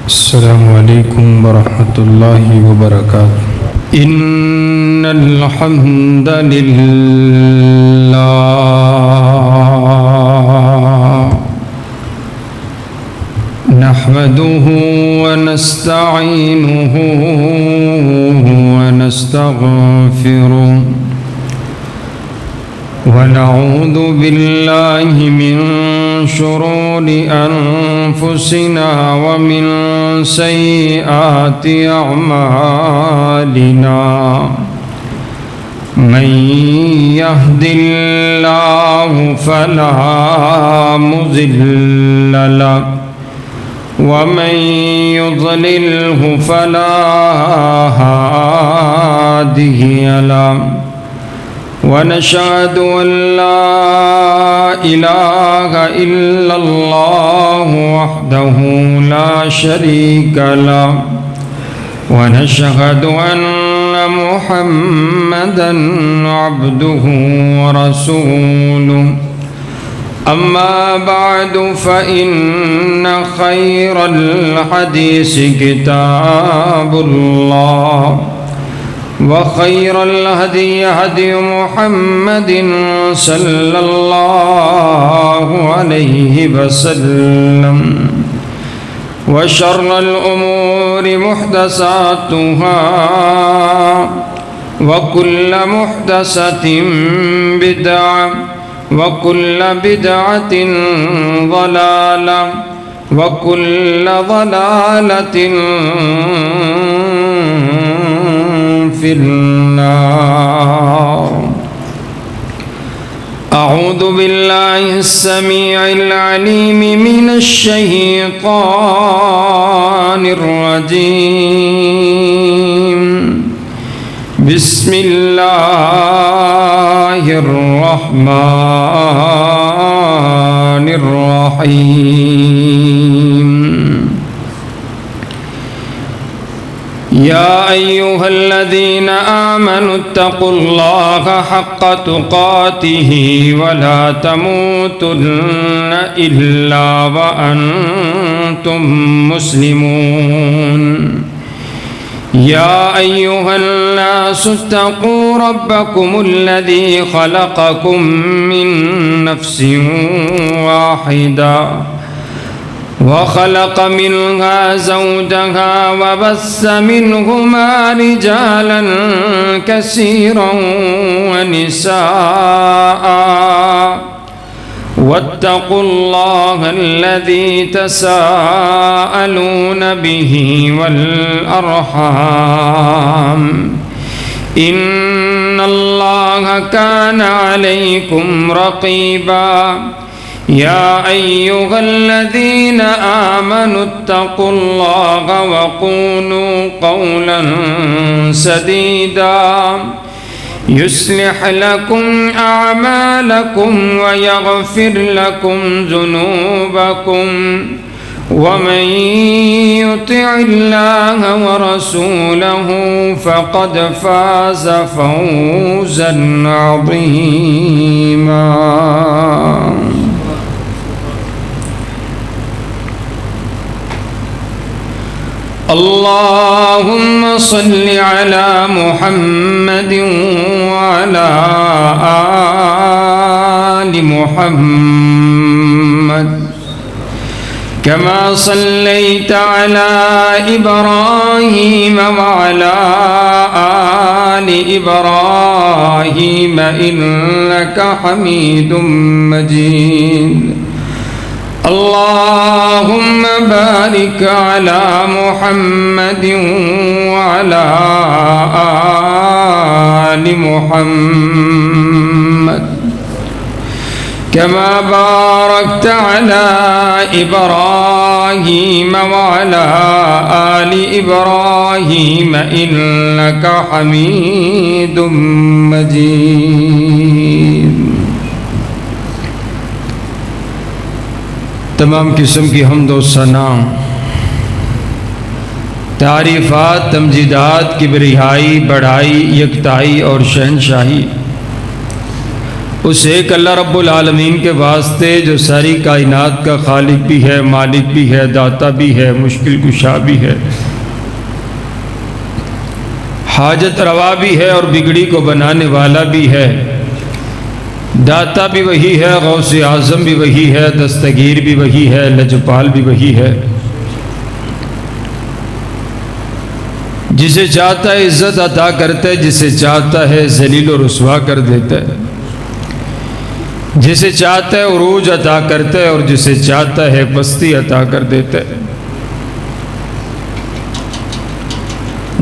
السلام علیکم ورحمۃ اللہ وبرکاتہ۔ ان الحمد للہ نحمده ونستعینه ونستغفره ونعوذ باللہ من شرور انفسنا ومن سیئات اعمالنا من یہد اللہ فلا مضل له ومن يضلله فلا هادي له ونشهد أن لا إله إلا الله وحده لا شريك له ونشهد أن محمدا عبده ورسوله أما بعد فإن خير الحديث كتاب الله وخير الهدي هدي محمد صلى الله عليه وسلم وشر الأمور محدثاتها وكل محدثة بدعة وكل بدعة ضلالة وكل ضلالة في النار۔ أعوذ بالله السميع العليم من الشيطان الرجيم۔ بسم الله الرحمن الرحيم۔ يا أيها الذين آمنوا اتقوا الله حق تقاته ولا تموتن إلا وأنتم مسلمون۔ يا أيها الناس اتقوا ربكم الذي خلقكم من نفس واحدة وخلق منها زوجها وبث منهما رجالا كثيرا ونساء واتقوا الله الذي تساءلون به والأرحام إن الله كان عليكم رقيبا۔ يا أيها الذين آمنوا اتقوا الله وقولوا قولا سديدا يصلح لكم أعمالكم ويغفر لكم ذنوبكم ومن يطع الله ورسوله فقد فاز فوزا عظيما۔ اللهم صل على محمد وعلى آل محمد كما صليت على إبراهيم وعلى آل إبراهيم إنك حميد مجيد۔ اللهم بارك على محمد وعلى آل محمد كما باركت على إبراهيم وعلى آل إبراهيم إنك حميد مجيد۔ تمام قسم کی حمد و ثنا، تعریفات، تمجیدات، کبریائی، بڑائی، یکتائی اور شہنشاہی اس ایک اللہ رب العالمین کے واسطے جو ساری کائنات کا خالق بھی ہے، مالک بھی ہے، داتا بھی ہے، مشکل کشا بھی ہے، حاجت روا بھی ہے اور بگڑی کو بنانے والا بھی ہے، داتا بھی وہی ہے، غوث اعظم بھی وہی ہے، دستگیر بھی وہی ہے، لجپال بھی وہی ہے، جسے چاہتا ہے عزت عطا کرتا ہے، جسے چاہتا ہے ذلیل و رسوا کر دیتا ہے، جسے چاہتا ہے عروج عطا کرتا ہے اور جسے چاہتا ہے پستی عطا کر دیتا ہے۔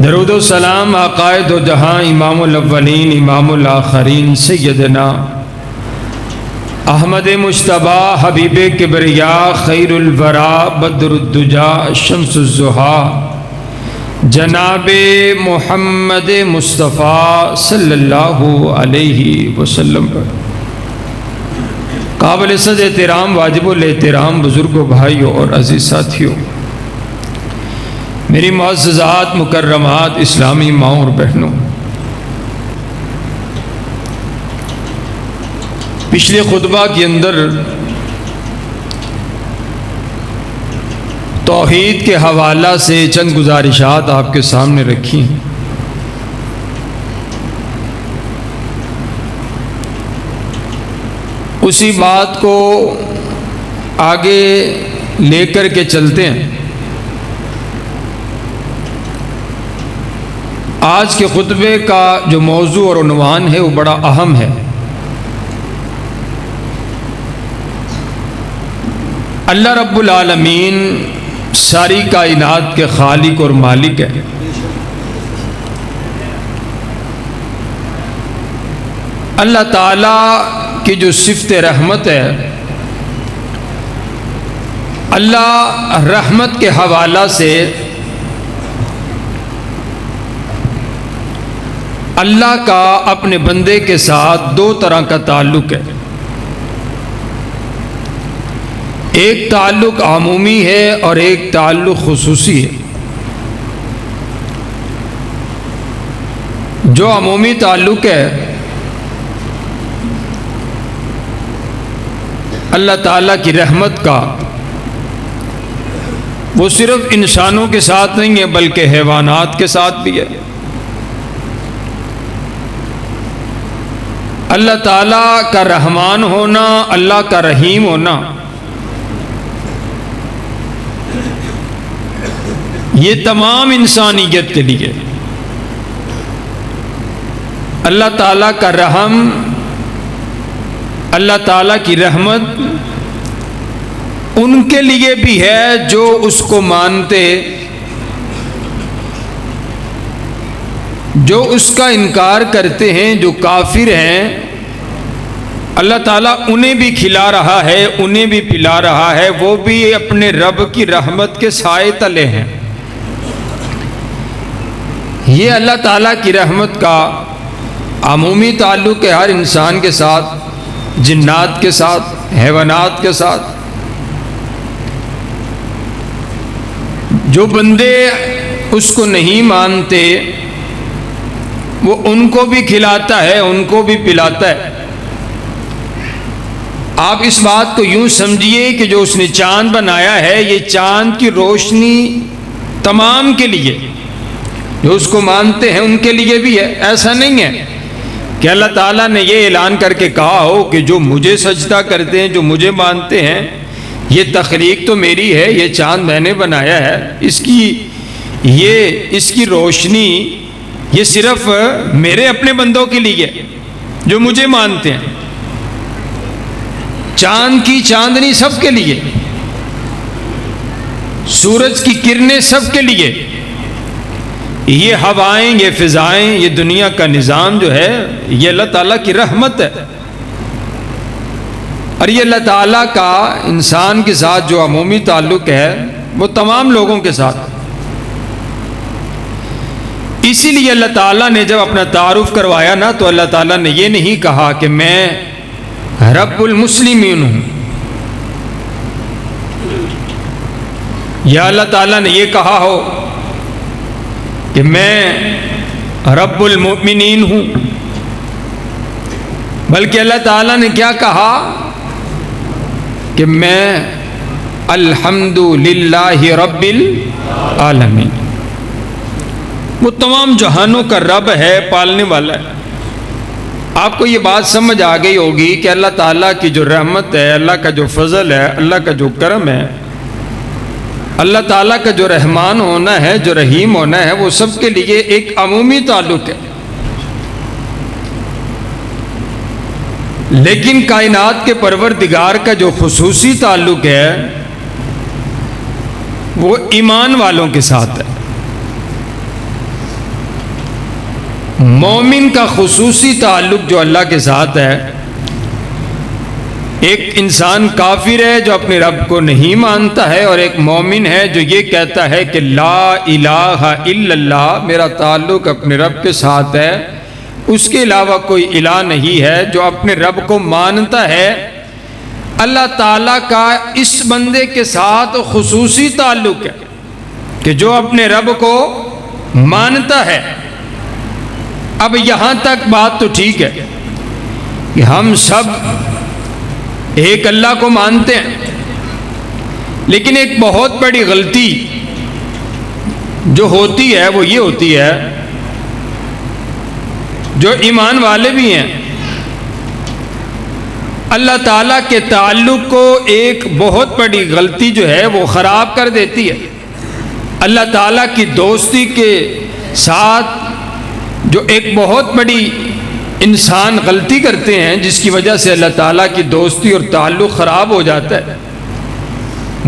درود و سلام عقائد و جہاں امام الاولین امام الآخرین سیدنا احمد مجتبی حبیب کبریا خیر الورا بدر الدجا شمس الضحیٰ جناب محمد مصطفیٰ صلی اللہ علیہ وسلم پر قابل صد احترام واجب الاحترام بزرگوں، بھائیوں اور عزیز ساتھیوں، میری معززات مکرمات اسلامی ماؤں اور بہنوں، پچھلے خطبہ کے اندر توحید کے حوالہ سے چند گزارشات آپ کے سامنے رکھی ہیں۔ اسی بات کو آگے لے کر کے چلتے ہیں۔ آج کے خطبے کا جو موضوع اور عنوان ہے وہ بڑا اہم ہے۔ اللہ رب العالمین ساری کائنات کے خالق اور مالک ہے۔ اللہ تعالیٰ کی جو صفت رحمت ہے، اللہ رحمت کے حوالہ سے اللہ کا اپنے بندے کے ساتھ دو طرح کا تعلق ہے۔ ایک تعلق عمومی ہے اور ایک تعلق خصوصی ہے۔ جو عمومی تعلق ہے اللہ تعالیٰ کی رحمت کا، وہ صرف انسانوں کے ساتھ نہیں ہے بلکہ حیوانات کے ساتھ بھی ہے۔ اللہ تعالیٰ کا رحمان ہونا، اللہ کا رحیم ہونا، یہ تمام انسانیت کے لیے اللہ تعالیٰ کا رحم، اللہ تعالیٰ کی رحمت ان کے لیے بھی ہے جو اس کو مانتے، جو اس کا انکار کرتے ہیں، جو کافر ہیں۔ اللہ تعالیٰ انہیں بھی کھلا رہا ہے، انہیں بھی پلا رہا ہے، وہ بھی اپنے رب کی رحمت کے سائے تلے ہیں۔ یہ اللہ تعالیٰ کی رحمت کا عمومی تعلق ہے ہر انسان کے ساتھ، جنات کے ساتھ، حیوانات کے ساتھ۔ جو بندے اس کو نہیں مانتے وہ ان کو بھی کھلاتا ہے، ان کو بھی پلاتا ہے۔ آپ اس بات کو یوں سمجھیے کہ جو اس نے چاند بنایا ہے، یہ چاند کی روشنی تمام کے لیے، جو اس کو مانتے ہیں ان کے لیے بھی ہے۔ ایسا نہیں ہے کہ اللہ تعالیٰ نے یہ اعلان کر کے کہا ہو کہ جو مجھے سجدہ کرتے ہیں، جو مجھے مانتے ہیں، یہ تخلیق تو میری ہے، یہ چاند میں نے بنایا ہے، اس کی روشنی یہ صرف میرے اپنے بندوں کے لیے جو مجھے مانتے ہیں۔ چاند کی چاندنی سب کے لیے، سورج کی کرنیں سب کے لیے، یہ ہوائیں، یہ فضائیں، یہ دنیا کا نظام جو ہے، یہ اللہ تعالیٰ کی رحمت ہے۔ اور یہ اللہ تعالیٰ کا انسان کے ساتھ جو عمومی تعلق ہے وہ تمام لوگوں کے ساتھ۔ اسی لیے اللہ تعالیٰ نے جب اپنا تعارف کروایا نا، تو اللہ تعالیٰ نے یہ نہیں کہا کہ میں رب المسلمین ہوں، یا اللہ تعالیٰ نے یہ کہا ہو کہ میں رب المؤمنین ہوں۔ بلکہ اللہ تعالیٰ نے کیا کہا کہ میں الحمد للہ رب العالمین، وہ تمام جہانوں کا رب ہے، پالنے والا ہے۔ آپ کو یہ بات سمجھ آ گئی ہوگی کہ اللہ تعالیٰ کی جو رحمت ہے، اللہ کا جو فضل ہے، اللہ کا جو کرم ہے، اللہ تعالیٰ کا جو رحمان ہونا ہے، جو رحیم ہونا ہے، وہ سب کے لیے ایک عمومی تعلق ہے۔ لیکن کائنات کے پروردگار کا جو خصوصی تعلق ہے وہ ایمان والوں کے ساتھ ہے۔ مومن کا خصوصی تعلق جو اللہ کے ساتھ ہے، ایک انسان کافر ہے جو اپنے رب کو نہیں مانتا ہے، اور ایک مومن ہے جو یہ کہتا ہے کہ لا الہ الا اللہ، میرا تعلق اپنے رب کے ساتھ ہے، اس کے علاوہ کوئی الہ نہیں ہے، جو اپنے رب کو مانتا ہے۔ اللہ تعالیٰ کا اس بندے کے ساتھ خصوصی تعلق ہے کہ جو اپنے رب کو مانتا ہے۔ اب یہاں تک بات تو ٹھیک ہے کہ ہم سب ایک اللہ کو مانتے ہیں، لیکن ایک بہت بڑی غلطی جو ہوتی ہے وہ یہ ہوتی ہے، جو ایمان والے بھی ہیں اللہ تعالیٰ کے تعلق کو ایک بہت بڑی غلطی جو ہے وہ خراب کر دیتی ہے۔ اللہ تعالیٰ کی دوستی کے ساتھ جو ایک بہت بڑی انسان غلطی کرتے ہیں، جس کی وجہ سے اللہ تعالیٰ کی دوستی اور تعلق خراب ہو جاتا ہے،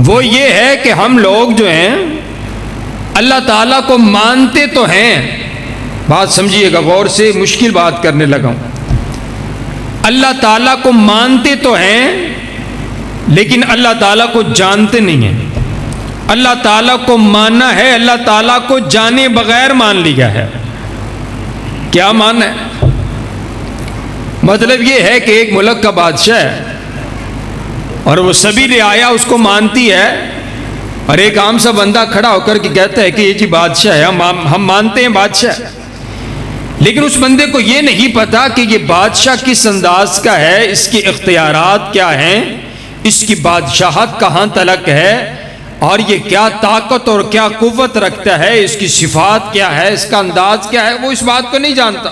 وہ یہ ہے کہ ہم لوگ جو ہیں اللہ تعالیٰ کو مانتے تو ہیں، بات سمجھیے گا غور سے، مشکل بات کرنے لگا ہوں، اللہ تعالیٰ کو مانتے تو ہیں لیکن اللہ تعالیٰ کو جانتے نہیں ہیں۔ اللہ تعالیٰ کو ماننا ہے، اللہ تعالیٰ کو جانے بغیر مان لیا ہے۔ کیا ماننا ہے؟ مطلب یہ ہے کہ ایک ملک کا بادشاہ ہے اور وہ سبھی رعایا اس کو مانتی ہے، اور ایک عام سا بندہ کھڑا ہو کر کے کہتا ہے کہ یہ جی بادشاہ ہے، ہم مانتے ہیں بادشاہ، لیکن اس بندے کو یہ نہیں پتا کہ یہ بادشاہ کس انداز کا ہے، اس کے اختیارات کیا ہیں، اس کی بادشاہت کہاں تلک ہے، اور یہ کیا طاقت اور کیا قوت رکھتا ہے، اس کی صفات کیا ہے، اس کا انداز کیا ہے، وہ اس بات کو نہیں جانتا۔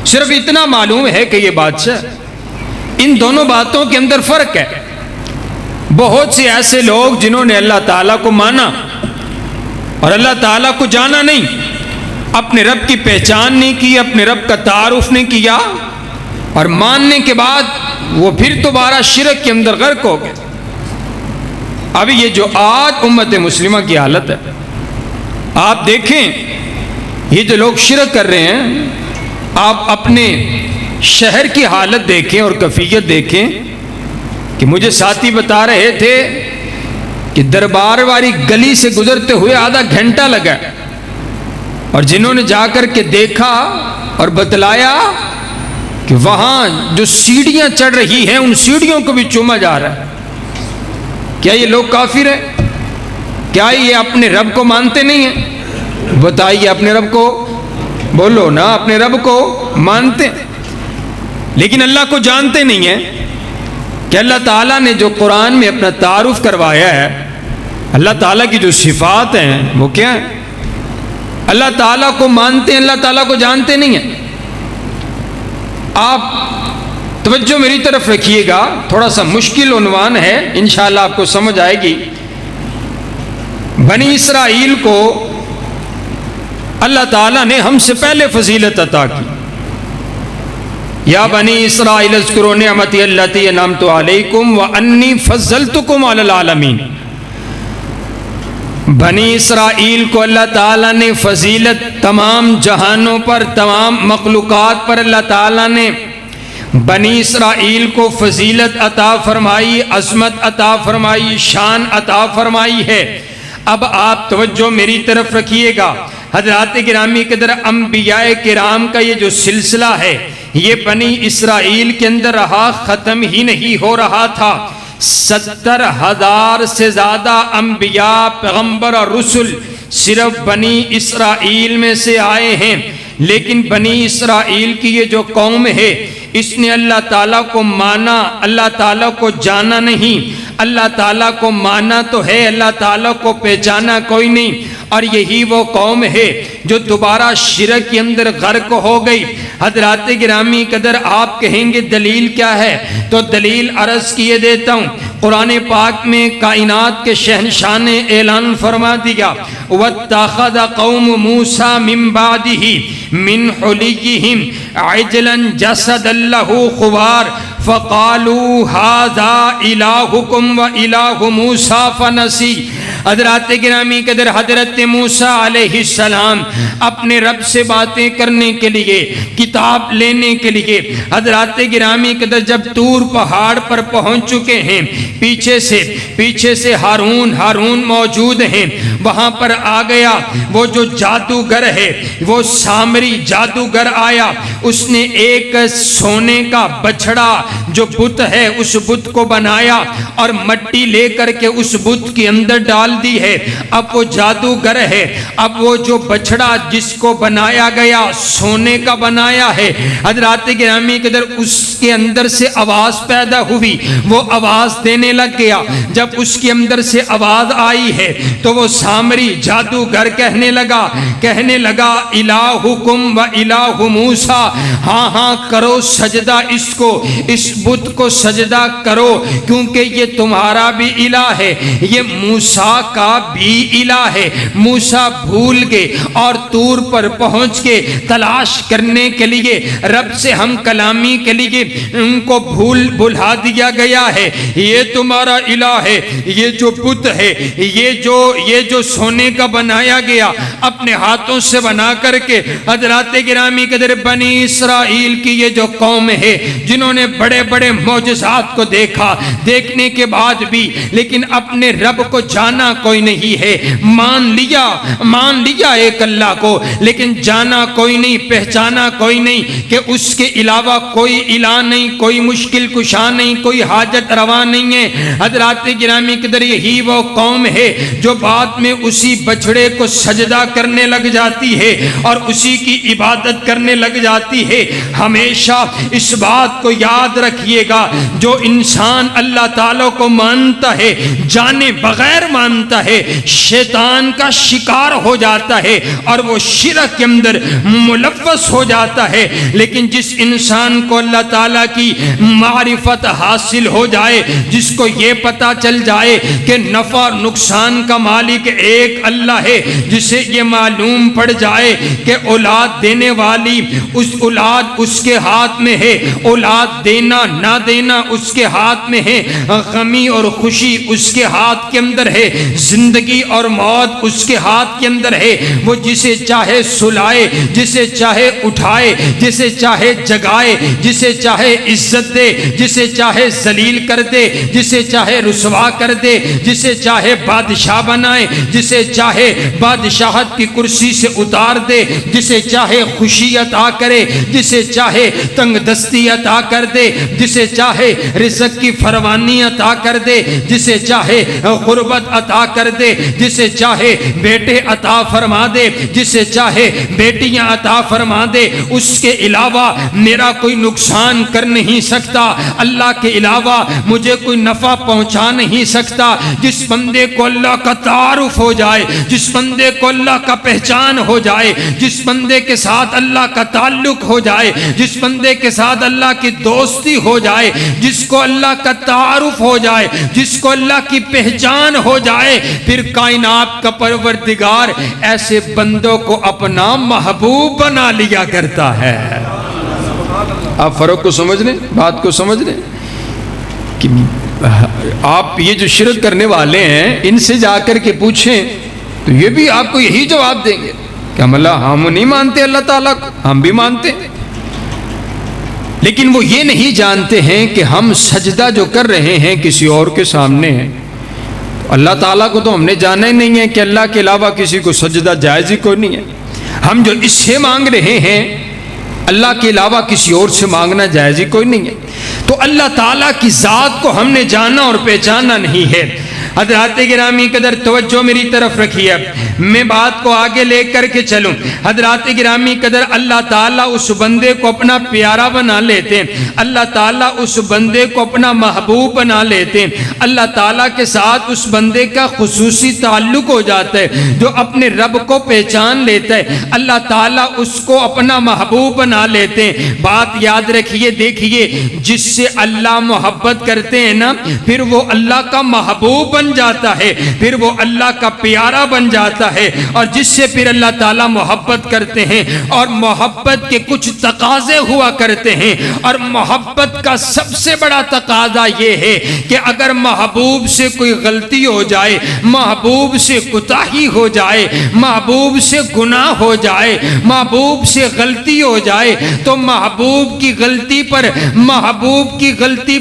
صرف اتنا معلوم ہے کہ یہ بادشاہ۔ ان دونوں باتوں کے اندر فرق ہے۔ بہت سے ایسے لوگ جنہوں نے اللہ تعالیٰ کو مانا اور اللہ تعالیٰ کو جانا نہیں، اپنے رب کی پہچان نہیں کی، اپنے رب کا تعارف نہیں کیا، اور ماننے کے بعد وہ پھر دوبارہ شرک کے اندر غرق ہو گئے۔ اب یہ جو آج امت مسلمہ کی حالت ہے، آپ دیکھیں یہ جو لوگ شرک کر رہے ہیں، آپ اپنے شہر کی حالت دیکھیں اور کیفیت دیکھیں کہ مجھے ساتھی بتا رہے تھے کہ دربار والی گلی سے گزرتے ہوئے آدھا گھنٹہ لگا، اور جنہوں نے جا کر کے دیکھا اور بتلایا کہ وہاں جو سیڑھیاں چڑھ رہی ہیں ان سیڑھیوں کو بھی چوما جا رہا ہے۔ کیا یہ لوگ کافر ہیں؟ کیا یہ اپنے رب کو مانتے نہیں ہیں؟ بتائیے، اپنے رب کو بولو نا، اپنے رب کو مانتے ہیں لیکن اللہ کو جانتے نہیں ہیں۔ کہ اللہ تعالیٰ نے جو قرآن میں اپنا تعارف کروایا ہے، اللہ تعالیٰ کی جو صفات ہیں وہ کیا ہیں؟ اللہ تعالیٰ کو مانتے ہیں، اللہ تعالیٰ کو جانتے نہیں ہیں۔ آپ توجہ میری طرف رکھیے گا، تھوڑا سا مشکل عنوان ہے، انشاءاللہ آپ کو سمجھ آئے گی۔ بنی اسرائیل کو اللہ تعالیٰ نے ہم سے پہلے فضیلت عطا کی۔ یا بنی اسرائیل اذکروا نعمتی التی انعمت علیکم وانی فضلتکم علی العالمین۔ بنی اسرائیل کو اللہ تعالیٰ نے فضیلت تمام جہانوں پر، تمام مخلوقات پر اللہ تعالیٰ نے بنی اسرائیل کو فضیلت عطا فرمائی، عظمت عطا فرمائی، شان عطا فرمائی ہے۔ اب آپ توجہ میری طرف رکھیے گا، حضرات گرامی قدر، انبیاء کرام کا یہ جو سلسلہ ہے یہ بنی اسرائیل کے اندر رہا، ختم ہی نہیں ہو رہا تھا۔ 70,000 سے زیادہ انبیاء، پیغمبر اور رسل صرف بنی اسرائیل میں سے آئے ہیں، لیکن بنی اسرائیل کی یہ جو قوم ہے اس نے اللہ تعالیٰ کو مانا، اللہ تعالیٰ کو جانا نہیں۔ اللہ تعالیٰ کو مانا تو ہے، اللہ تعالیٰ کو پہچانا کوئی نہیں۔ اور یہی وہ قوم ہے جو دوبارہ شرک کے اندر غرق ہو گئی۔ حضرات گرامی قدر، آپ کہیں گے دلیل کیا ہے؟ تو دلیل عرض کیے دیتا ہوں۔ قرآن پاک میں کائنات کے شہنشاہ نے اعلان فرما دیا، وَاتَّخَذَ قَوْمُ مُوسَى مِن بَعْدِهِ مِنْ حُلِيِّهِمْ عِجْلًا جَسَدًا لَهُ خُوَارٌ فَقَالُوا هَذَا إِلَٰهُكُمْ وَإِلَٰهُ مُوسَىٰ فَنَسِيَ۔ حضرات گرامی قدر، حضرت موسیٰ علیہ السلام اپنے رب سے باتیں کرنے کے لیے، کتاب لینے کے لیے، حضرات گرامی قدر جب طور پہاڑ پر پہنچ چکے ہیں، پیچھے سے ہارون موجود ہیں، وہاں پر آ گیا وہ جو جادوگر ہے، وہ سامری جادوگر آیا۔ اس نے ایک سونے کا بچڑا جو بت ہے اس بت کو بنایا اور مٹی لے کر کے اس بت کے اندر ڈال دی ہے۔ اب وہ جادوگر ہے، اب وہ جو بچڑا جس کو بنایا گیا سونے کا بنایا ہے، حضرات گرامی قدر اس کے اندر سے آواز پیدا ہوئی، وہ آواز دینے لگ گیا۔ جب اس کے اندر سے آواز آئی ہے تو وہ سامری جادوگر کہنے لگا الہکم و الہ موسیٰ، ہاں کرو سجدہ اس کو، اس بت کو سجدہ کرو، کیونکہ یہ تمہارا بھی الہ ہے، یہ موسیٰ کا بھی الہ ہے۔ موسیٰ بھول گئے اور طور پر پہنچ کے تلاش کرنے کے لیے، رب سے ہم کلامی کے لیے ان کو بھلا دیا گیا ہے۔ یہ تمہارا الہ ہے، یہ جو بت ہے، یہ جو سونے کا بنایا گیا اپنے ہاتھوں سے بنا کر کے، حضرات گرامی قدر بنی اسرائیل کی یہ جو قوم ہے جنہوں نے بڑے بڑے معجزات کو دیکھنے کے بعد بھی لیکن اپنے رب کو جانا کوئی نہیں ہے، مان لیا ایک اللہ کو، لیکن جانا کوئی نہیں، پہچانا کوئی نہیں کہ اس کے علاوہ کوئی الہ نہیں، کوئی مشکل کشا نہیں، کوئی حاجت روا نہیں ہے۔ حضرات گرامی قدر یہی وہ قوم ہے جو بعد میں اسی بچڑے کو سجدہ کرنے لگ جاتی ہے اور اسی کی عبادت کرنے لگ جاتی ہے۔ ہمیشہ اس بات کو یاد رکھیے گا، جو انسان اللہ تعالیٰ کو مانتا ہے، جانے بغیر مانتا ہے، شیطان کا شکار ہو جاتا ہے اور وہ شرک کے اندر ملوث ہو جاتا ہے۔ لیکن جس انسان کو اللہ تعالیٰ کی معرفت حاصل ہو جائے، جس کو یہ پتا چل جائے کہ نفع نقصان کا مالک ایک اللہ ہے، جسے یہ معلوم پڑ جائے کہ اولاد دینے والی اولاد اس کے ہاتھ میں ہے، اولاد دینا نہ دینا اس کے ہاتھ میں ہے، غمی اور خوشی اس کے ہاتھ کے اندر ہے، زندگی اور موت اس کے ہاتھ کے اندر ہے۔ وہ جسے چاہے سلائے، جسے چاہے اٹھائے، جسے چاہے جگائے، جسے چاہے عزت دے، جسے چاہے ذلیل کر دے، جسے چاہے رسوا کر دے، جسے چاہے بادشاہ بنائے، جسے چاہے بادشاہت کی کرسی سے اتار دے، جسے چاہے خوشی عطا کرے، جسے چاہے تنگ دستی عطا کر دے، جسے چاہے رزق کی فراوانی عطا کر دے، جسے چاہے غربت عطا کر دے، جسے چاہے بیٹے عطا فرما دے، جسے چاہے بیٹیاں عطا فرما دے۔ اس کے علاوہ میرا کوئی نقصان کر نہیں سکتا، اللہ کے علاوہ مجھے کوئی نفع پہنچا نہیں سکتا۔ جس بندے کو اللہ کا تعارف ہو جائے، جس بندے کو اللہ کا پہچان ہو جائے، جس بندے کے ساتھ اللہ کا تعلق ہو جائے، جس بندے کے ساتھ اللہ کی دوستی ہو جائے، جس کو اللہ کا تعارف ہو جائے، جس کو اللہ کی پہچان ہو جائے، پھر کائنات کا پروردگار ایسے بندوں کو اپنا محبوب بنا لیا کرتا ہے۔ آپ فرق کو سمجھ لیں، بات کو سمجھ لیں کہ آپ یہ جو شرک کرنے والے ہیں ان سے جا کر کے پوچھیں تو یہ بھی آپ کو یہی جواب دیں گے کہ ہم نہیں مانتے اللہ تعالیٰ کو، ہم بھی مانتے ہیں، لیکن وہ یہ نہیں جانتے ہیں کہ ہم سجدہ جو کر رہے ہیں کسی اور کے سامنے ہے، اللہ تعالیٰ کو تو ہم نے جانا ہی نہیں ہے کہ اللہ کے علاوہ کسی کو سجدہ جائز ہی کوئی نہیں ہے۔ ہم جو اس سے مانگ رہے ہیں اللہ کے علاوہ کسی اور سے مانگنا جائز ہی کوئی نہیں ہے۔ تو اللہ تعالیٰ کی ذات کو ہم نے جانا اور پہچانا نہیں ہے۔ حضرات گرامی قدر توجہ میری طرف رکھیے، میں بات کو آگے لے کر کے چلوں۔ حضرات گرامی قدر اللہ تعالیٰ اس بندے کو اپنا پیارا بنا لیتے ہیں، اللہ تعالیٰ اس بندے کو اپنا محبوب بنا لیتے ہیں، اللہ تعالیٰ کے ساتھ اس بندے کا خصوصی تعلق ہو جاتا ہے۔ جو اپنے رب کو پہچان لیتا ہے اللہ تعالیٰ اس کو اپنا محبوب بنا لیتے ہیں۔ بات یاد رکھیے، دیکھیے، جس سے اللہ محبت کرتے ہیں نا، پھر وہ اللہ کا محبوب بن جاتا ہے، پھر وہ اللہ کا پیارا بن جاتا ہے، اور جس سے پھر اللہ تعالیٰ محبت کرتے ہیں، اور محبت کے کچھ تقاضے ہوا کرتے ہیں، اور محبت کا سب سے بڑا تقاضا یہ ہے کہ اگر محبوب سے کوئی غلطی ہو جائے، محبوب سے کوتاہی ہو جائے، محبوب سے گناہ ہو جائے، محبوب سے غلطی ہو جائے، تو محبوب کی غلطی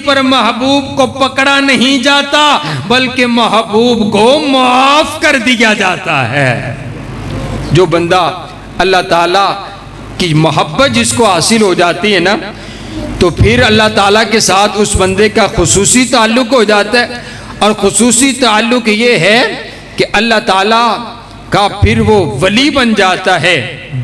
پر محبوب کو پکڑا نہیں جاتا، بلکہ محبوب کو معاف کر دیا جاتا ہے۔ جو بندہ اللہ تعالیٰ کی محبت جس کو حاصل ہو جاتی ہے نا، تو پھر اللہ تعالیٰ کے ساتھ اس بندے کا خصوصی تعلق ہو جاتا ہے، اور خصوصی تعلق یہ ہے کہ اللہ تعالیٰ کا پھر وہ ولی بن جاتا ہے،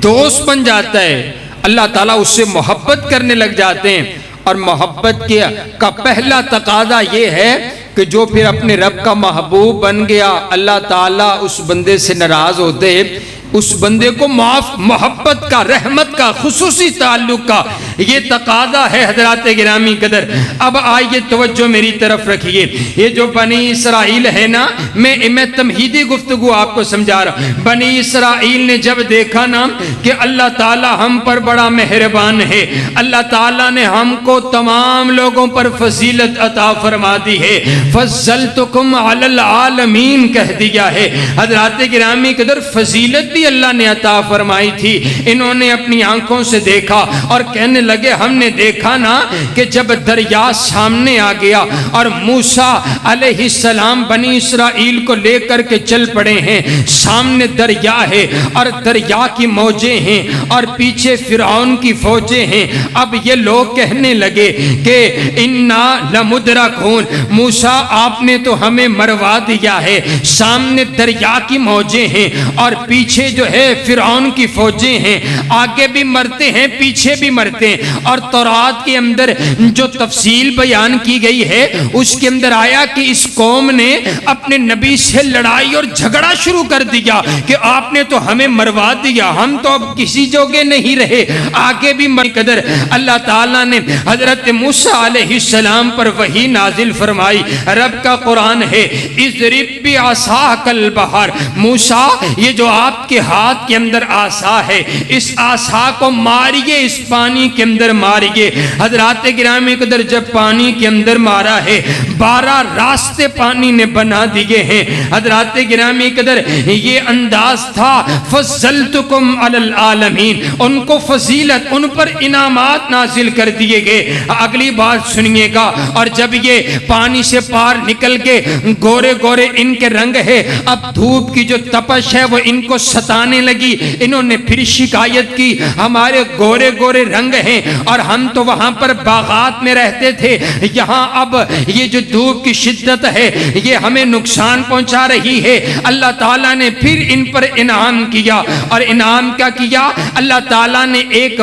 دوست بن جاتا ہے، اللہ تعالیٰ اس سے محبت کرنے لگ جاتے ہیں۔ اور محبت کا پہلا تقاضا یہ ہے کہ جو پھر اپنے رب کا محبوب بن گیا، اللہ تعالیٰ اس بندے سے ناراض ہوتے ہیں، اس بندے کو محبت کا، رحمت کا، خصوصی تعلق کا یہ تقاضا ہے۔ حضرات گرامی قدر، اب آئیے توجہ میری طرف رکھیے، یہ جو بنی اسرائیل ہے نا، میں تمہیدی گفتگو آپ کو سمجھا رہا ہوں۔ بنی اسرائیل نے جب دیکھا نا کہ اللہ تعالیٰ ہم پر بڑا مہربان ہے، اللہ تعالیٰ نے ہم کو تمام لوگوں پر فضیلت عطا فرما دی ہے، فضلتکم علی العالمین کہہ دیا ہے۔ حضرات گرامی قدر، فضیلت بھی اللہ نے عطا فرمائی تھی۔ انہوں نے اپنی آنکھوں سے دیکھا اور کہنے لگے، ہم نے دیکھا نا کہ جب دریا سامنے آ گیا اور موسیٰ علیہ السلام بنی اسرائیل کو لے کر کے چل پڑے ہیں، سامنے دریا ہے اور دریا کی موجیں ہیں اور پیچھے فرعون کی فوجیں ہیں۔ اب یہ لوگ کہنے لگے کہ انا لمدرکون، موسیٰ آپ نے تو ہمیں مروا دیا ہے، سامنے دریا کی موجیں ہیں اور پیچھے جو ہے فرعون کی فوجیں ہیں، آگے بھی مرتے ہیں پیچھے بھی مرتے ہیں۔ اور تورات کے اندر جو تفصیل بیان کی گئی ہے اس کے اندر آیا کہ اس قوم نے اپنے نبی سے لڑائی اور جھگڑا شروع کر دیا کہ آپ نے تو ہمیں مروا دیا، ہم تو اب کسی جوگے نہیں رہے، آگے بھی مر قدر اللہ تعالیٰ نے حضرت موسیٰ علیہ السلام پر وحی نازل فرمائی۔ رب کا قرآن ہے، اضرب بعصاک البحر، موسیٰ یہ جو آپ کے ہاتھ کے اندر عصا ہے، اس عصا کو ماریے، اس پانی کے اندر ماریے۔ حضرات گرامی قدر، جب پانی کے اندر مارا ہے 12 راستے پانی نے بنا دیے ہیں۔ حضرات گرامی قدر، یہ انداز تھا فضلتکم علی العالمین، ان کو فضیلت، ان پر انعامات نازل کر دیے گئے۔ اگلی بات سنیے گا، اور جب یہ پانی سے پار نکل کے گورے گورے ان کے رنگ ہے، اب دھوپ کی جو تپش ہے وہ ان کو ستانے لگی، انہوں نے پھر شکایت کی، ہمارے گورے گورے رنگ ہیں اور ہم تو وہاں پر باغات میں رہتے تھے، یہاں اب یہ جو دھوپ کی شدت ہے یہ ہمیں نقصان پہنچا رہی ہے۔ اللہ تعالیٰ نے پھر ان پر انعام کیا، اور انعام کیا کیا؟ اللہ تعالیٰ نے ایک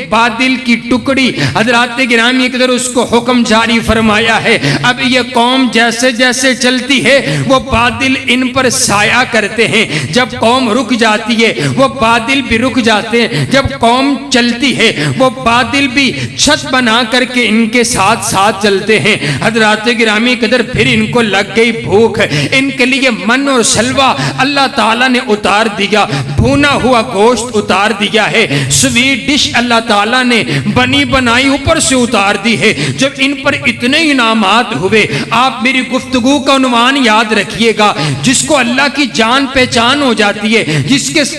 بادل کی ٹکڑی، حضرات گرامی قدر، اس کو حکم جاری فرمایا ہے، اب یہ قوم جیسے جیسے چلتی ہے وہ بادل ان پر سایہ کرتے ہیں، جب قوم رک جاتی ہے وہ بادل بھی رک جاتے ہیں، جب قوم چلتی ہے وہ بادل بھی چھت بنا کر کے ان کے ساتھ ساتھ چلتے ہیں۔ حضرات گرامی قدر، پھر ان کو لگ گئی بھوک، ان کے لیے من اور سلوہ اللہ تعالیٰ نے اتار دیا، بھونا ہوا گوشت اتار دیا ہے، سویٹ ڈش اللہ تعالیٰ نے بنی بنائی اوپر سے اتار دی ہے۔ جب ان پر اتنے انعامات ہوئے، آپ میری گفتگو کا عنوان یاد رکھیے گا، جس کو اللہ کی جان پہچان ہو جاتی ہے،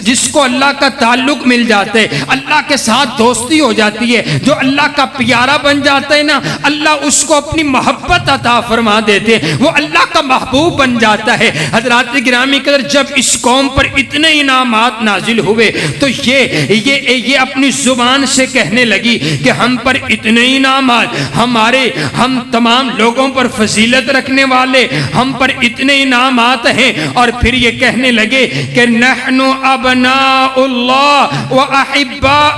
جس کو اللہ کا تعلق مل جاتا ہے، اللہ کے ساتھ دوستی ہو جاتی ہے، جو اللہ کا پیارا بن جاتا ہے نا، اللہ اس کو اپنی محبت عطا فرما دیتے، وہ اللہ کا محبوب بن جاتا ہے۔ حضرات گرامی قدر، جب اس قوم پر اتنے انعامات نازل ہوئے تو یہ اپنی زبان سے کہنے لگی کہ ہم پر اتنے انعامات، ہم تمام لوگوں پر فضیلت رکھنے والے، ہم پر اتنے انعامات ہیں، اور پھر یہ کہنے لگے کہ نحن ابناء اللہ و احباء،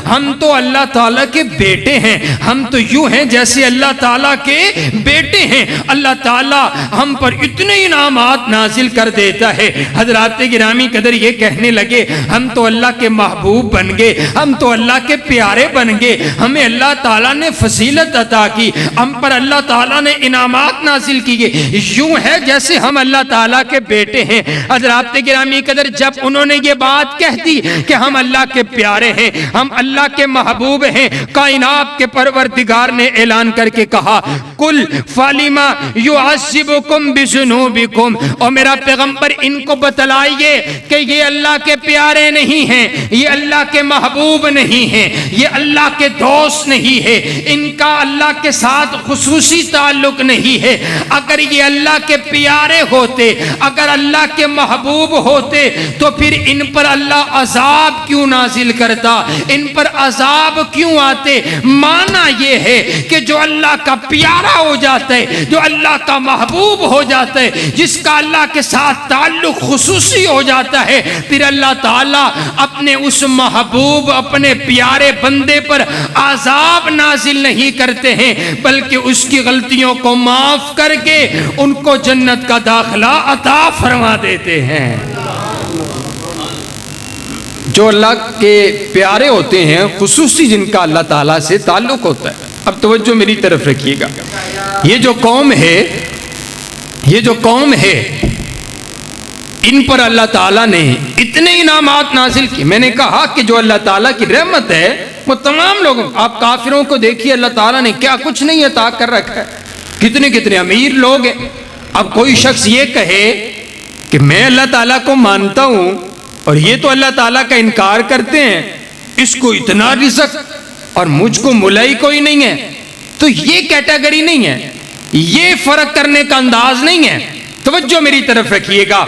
ہم تو اللہ تعالیٰ کے بیٹے ہیں، ہم تو یوں ہیں جیسے اللہ تعالیٰ کے بیٹے ہیں، اللہ تعالیٰ ہم پر اتنے انعامات نازل کر دیتا ہے۔ حضرات گرامی قدر یہ کہنے لگے ہم تو اللہ کے محبوب بن گئے، ہم تو اللہ کے پیارے بن گئے، ہمیں اللہ تعالیٰ نے فضیلت عطا کی، ہم پر اللہ تعالیٰ نے انعامات نازل کیے، یوں ہے جیسے ہم اللہ تعالیٰ کے بیٹے ہیں۔ حضرات گرامی قدر، جب انہوں نے یہ بات کہہ دی کہ ہم اللہ کے پیارے ہیں، ہم اللہ کے محبوب ہیں، کائنات کے پروردگار نے اعلان کر کے کہا کل فَلِمَ يُعَذِّبُكُمْ بِذُنُوبِكُمْ، اور میرا پیغمبر ان کو بتلائیے کہ یہ اللہ کے پیارے نہیں ہیں، یہ اللہ کے محبوب نہیں ہیں، یہ اللہ کے دوست نہیں ہے، ان کا اللہ کے ساتھ خصوصی تعلق نہیں ہے۔ اگر یہ اللہ کے پیارے ہوتے، اگر اللہ کے محبوب ہوتے تو پھر ان پر اللہ عذاب کیوں نازل کرتا، ان پر عذاب کیوں آتے؟ معنی یہ ہے کہ جو اللہ کا پیارا ہو جاتا ہے، جو اللہ کا محبوب ہو جاتا ہے، جس کا اللہ کے ساتھ تعلق خصوصی ہو جاتا ہے، پھر اللہ تعالیٰ اپنے اس محبوب، اپنے پیارے بندے پر عذاب نازل نہیں کرتے ہیں، بلکہ اس کی غلطیوں کو معاف کر کے ان کو جنت کا داخلہ عطا فرما دیتے ہیں۔ جو اللہ کے پیارے ہوتے ہیں، خصوصی جن کا اللہ تعالیٰ سے تعلق ہوتا ہے۔ اب توجہ میری طرف رکھیے گا، یہ جو قوم ہے ان پر اللہ تعالیٰ نے اتنے انعامات نازل کی۔ میں نے کہا کہ جو اللہ تعالیٰ کی رحمت ہے وہ تمام لوگوں، آپ کافروں کو دیکھیے اللہ تعالیٰ نے کیا کچھ نہیں عطا کر رکھا ہے، کتنے امیر لوگ ہیں۔ اب کوئی شخص یہ کہے کہ میں اللہ تعالیٰ کو مانتا ہوں اور یہ تو اللہ تعالیٰ کا انکار کرتے ہیں، اس کو اتنا رزق اور مجھ کو ملائی کوئی نہیں ہے، تو یہ کیٹیگری نہیں ہے، یہ فرق کرنے کا انداز نہیں ہے۔ توجہ میری طرف رکھیے گا،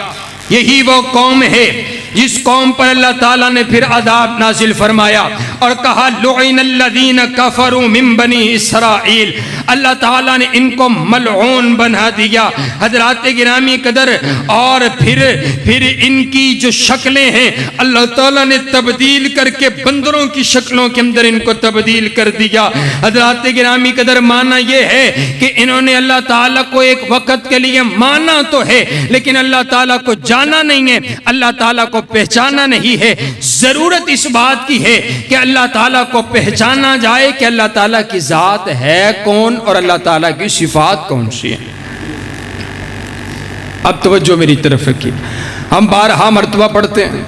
یہی وہ قوم ہے جس قوم پر اللہ تعالیٰ نے پھر عذاب نازل فرمایا اور کہا لعن الذین کفروا من بنی اسرائیل، اللہ تعالیٰ نے ان کو ملعون بنا دیا۔ حضرات گرامی قدر، اور پھر ان کی جو شکلیں ہیں اللہ تعالیٰ نے تبدیل کر کے بندروں کی شکلوں کے اندر ان کو تبدیل کر دیا۔ حضرات گرامی قدر، معنی یہ ہے کہ انہوں نے اللہ تعالیٰ کو ایک وقت کے لیے مانا تو ہے لیکن اللہ تعالیٰ کو جانا نہیں ہے، اللہ تعالیٰ کو پہچانا نہیں ہے۔ ضرورت اس بات کی ہے کہ اللہ تعالیٰ کو پہچانا جائے کہ اللہ تعالیٰ کی ذات ہے کون اور اللہ تعالیٰ کی صفات کون سی ہیں۔ اب توجہ میری طرف رکھیے، ہم بارہا مرتبہ پڑھتے ہیں،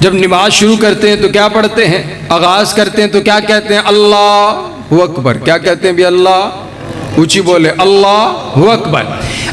جب نماز شروع کرتے ہیں تو کیا پڑھتے ہیں؟ آغاز کرتے ہیں تو کیا کہتے ہیں؟ اللہ اکبر۔ کیا کہتے ہیں بھی؟ اللہ، اونچی بولے، اللہ اکبر۔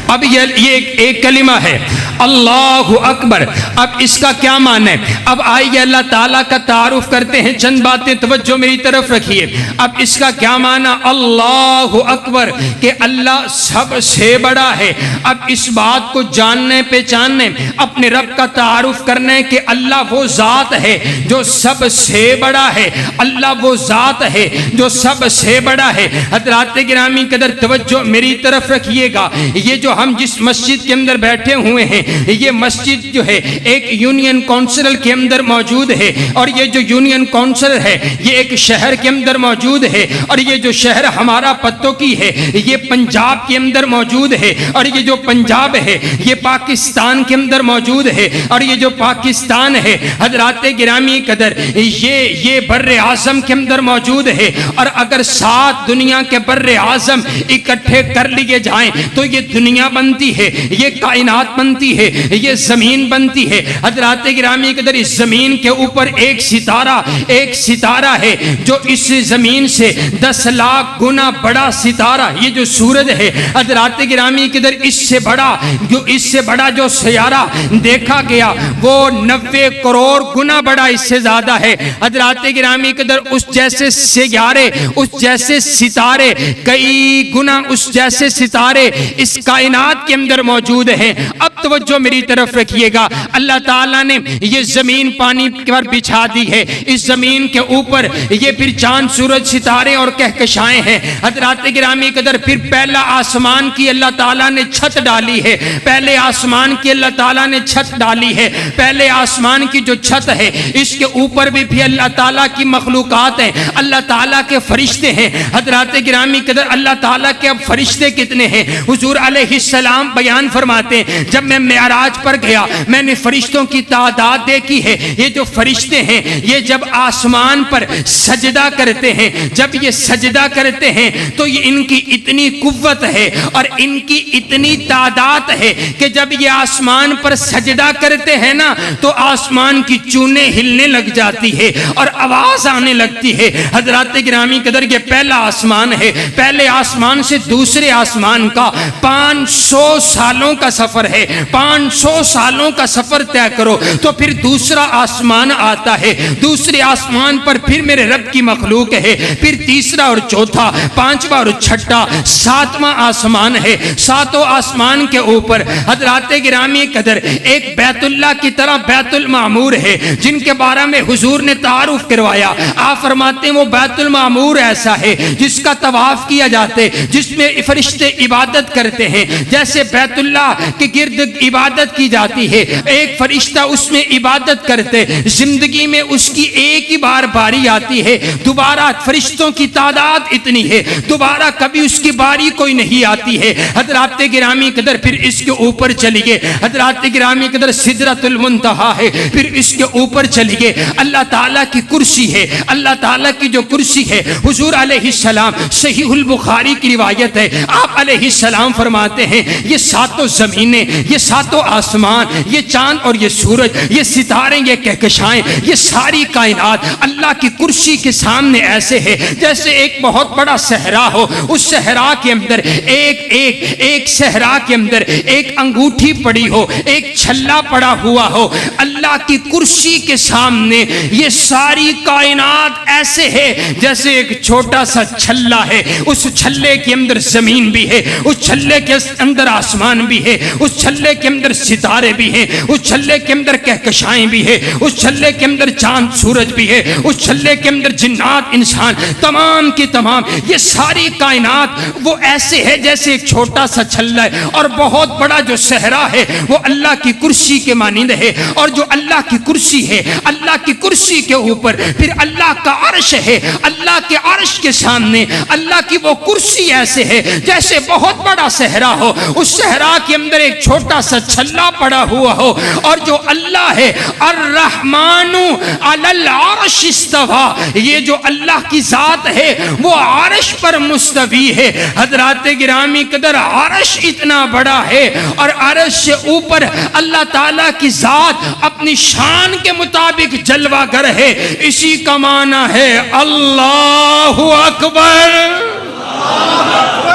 اب یہ ایک کلمہ ہے اللہ اکبر، اب اس کا کیا معنی ہے؟ اب آئیے اللہ تعالیٰ کا تعارف کرتے ہیں، چند باتیں توجہ میری طرف رکھیے۔ اب اس کا کیا معنی؟ اللہ اکبر کہ اللہ سب سے بڑا ہے۔ اب اس بات کو جاننے پہچاننے، اپنے رب کا تعارف کرنے کہ اللہ وہ ذات ہے جو سب سے بڑا ہے، اللہ وہ ذات ہے جو سب سے بڑا ہے۔ حضرات گرامی قدر توجہ میری طرف رکھیے گا، یہ جو ہم جس مسجد کے اندر بیٹھے ہوئے ہیں، یہ مسجد جو ہے ایک یونین کونسل کے اندر موجود ہے، اور یہ جو یونین کونسل ہے یہ ایک شہر کے اندر موجود ہے، اور یہ جو شہر ہمارا پتوں کی ہے یہ پنجاب کے اندر موجود ہے، اور یہ جو پنجاب ہے یہ پاکستان کے اندر موجود ہے، اور یہ جو پاکستان ہے حضرات گرامی قدر یہ بر اعظم کے اندر موجود ہے، اور اگر 7 دنیا کے بر اعظم اکٹھے کر لیے جائیں تو یہ دنیا دنیا بنتی ہے، یہ کائنات بنتی ہے، یہ زمین بنتی ہے، حضرات گرامی قدر اس زمین کے اوپر ایک ستارہ ہے جو اس زمین سے 10 لاکھ گنا بڑا ستارہ، یہ جو سورج ہے حضرات گرامی قدر اس سے بڑا جو سیارہ دیکھا گیا وہ 90 کروڑ گنا بڑا اس سے زیادہ ہے۔ حضرات گرامی قدر اس جیسے سیارے، اس جیسے ستارے، کئی گنا اس جیسے ستارے اس کائنات کے اندر موجود ہیں۔ اب توجہ میری طرف رکھیے گا، اللہ تعالیٰ نے یہ زمین پانی پر بچھا دی ہے، اس زمین کے اوپر یہ پھر چاند سورج ستارے اور کہکشائیں ہیں۔ حضرات گرامی قدر پھر پہلا آسمان کی اللہ تعالیٰ نے چھت ڈالی ہے، پہلے آسمان کی اللہ تعالیٰ نے چھت ڈالی ہے، پہلے آسمان کی جو چھت ہے اس کے اوپر بھی اللہ تعالیٰ کی مخلوقات ہیں، اللہ تعالیٰ کے فرشتے ہیں۔ حضرات گرامی قدر اللہ تعالیٰ کے اب فرشتے کتنے ہیں؟ حضور علیہ السلام بیان فرماتے ہیں جب میں معراج پر گیا میں نے فرشتوں کی تعداد دیکھی ہے، یہ جو فرشتے ہیں یہ جب آسمان پر سجدہ کرتے ہیں، جب یہ سجدہ کرتے ہیں تو یہ ان کی اتنی قوت ہے اور ان کی اتنی تعداد ہے کہ جب یہ آسمان پر سجدہ کرتے ہیں نا تو آسمان کی چونیں ہلنے لگ جاتی ہے اور آواز آنے لگتی ہے۔ حضرات گرامی قدر یہ پہلا آسمان ہے، پہلے آسمان سے دوسرے آسمان کا 500 سالوں کا سفر ہے، 500 سالوں کا سفر طے کرو تو پھر دوسرا آسمان آتا ہے، دوسرے آسمان پر پھر میرے رب کی مخلوق ہے، پھر تیسرا اور چوتھا، پانچواں اور چھٹا، ساتواں آسمان ہے۔ ساتوں آسمان کے اوپر حضرات گرامی قدر ایک بیت اللہ کی طرح بیت المعمور ہے جن کے بارے میں حضور نے تعارف کروایا۔ آپ فرماتے ہیں وہ بیت المعمور ایسا ہے جس کا طواف کیا جاتے، جس میں فرشتے عبادت کرتے ہیں، جیسے بیت اللہ کے گرد عبادت کی جاتی ہے، ایک فرشتہ اس میں عبادت کرتے، زندگی میں اس کی ایک ہی بار باری آتی ہے، دوبارہ فرشتوں کی تعداد اتنی ہے دوبارہ کبھی اس کی باری کوئی نہیں آتی ہے۔ حضرات گرامی قدر پھر اس کے اوپر چلیے، حضرات گرامی قدر سدرۃ المنتہا ہے، پھر اس کے اوپر چلیے اللہ تعالیٰ کی کرسی ہے، اللہ تعالیٰ کی جو کرسی ہے حضور علیہ السلام صحیح البخاری کی روایت ہے، آپ علیہ السلام فرماتے ہیں یہ ساتوں زمینیں، یہ ساتوں آسمان، یہ چاند اور یہ سورج، یہ ستارے، یہ کہکشائیں، یہ ساری کائنات اللہ کی کرسی کے سامنے ایسے ہے جیسے ایک بہت بڑا صحرا ہو، اس صحرا کے اندر ایک صحرا کے اندر ایک انگوٹھی پڑی ہو، ایک چھلا پڑا ہوا ہو۔ اللہ کی کرسی کے سامنے یہ ساری کائنات ایسے ہے جیسے ایک چھوٹا سا چھلا ہے، اس چھلے کے اندر زمین بھی ہے، اس چھلے کے اندر آسمان بھی ہے، اس چھلے کے اندر ستارے بھی ہیں، اس چھلے کے اندر کہکشائیں بھی ہے، اس چھلے کے اندر چاند سورج بھی ہے، اس چھلے کے اندر جنات انسان تمام کی تمام، یہ ساری کائنات وہ ایسے ہے جیسے ایک چھوٹا سا چھلا ہے، اور بہت بڑا جو صحرا ہے وہ اللہ کی کرسی کے مانند ہے۔ اور جو اللہ کی کرسی ہے، اللہ کی کرسی کے اوپر پھر اللہ کا عرش ہے، اللہ کے عرش کے سامنے اللہ کی وہ کرسی ایسے ہے جیسے بہت بڑا صحرا ہو، اس صحرا کے اندر ایک چھوٹا سا چھلا پڑا ہوا ہو، اور جو اللہ ہے الرحمن علی العرش استوى، یہ جو اللہ کی ذات ہے وہ عرش پر مستوی ہے۔ حضرات گرامی قدر عرش اتنا بڑا ہے اور عرش سے اوپر اللہ تعالیٰ کی ذات اپنی شان کے مطابق جلوہ گر ہے، اسی کا معنی ہے اللہ اکبر،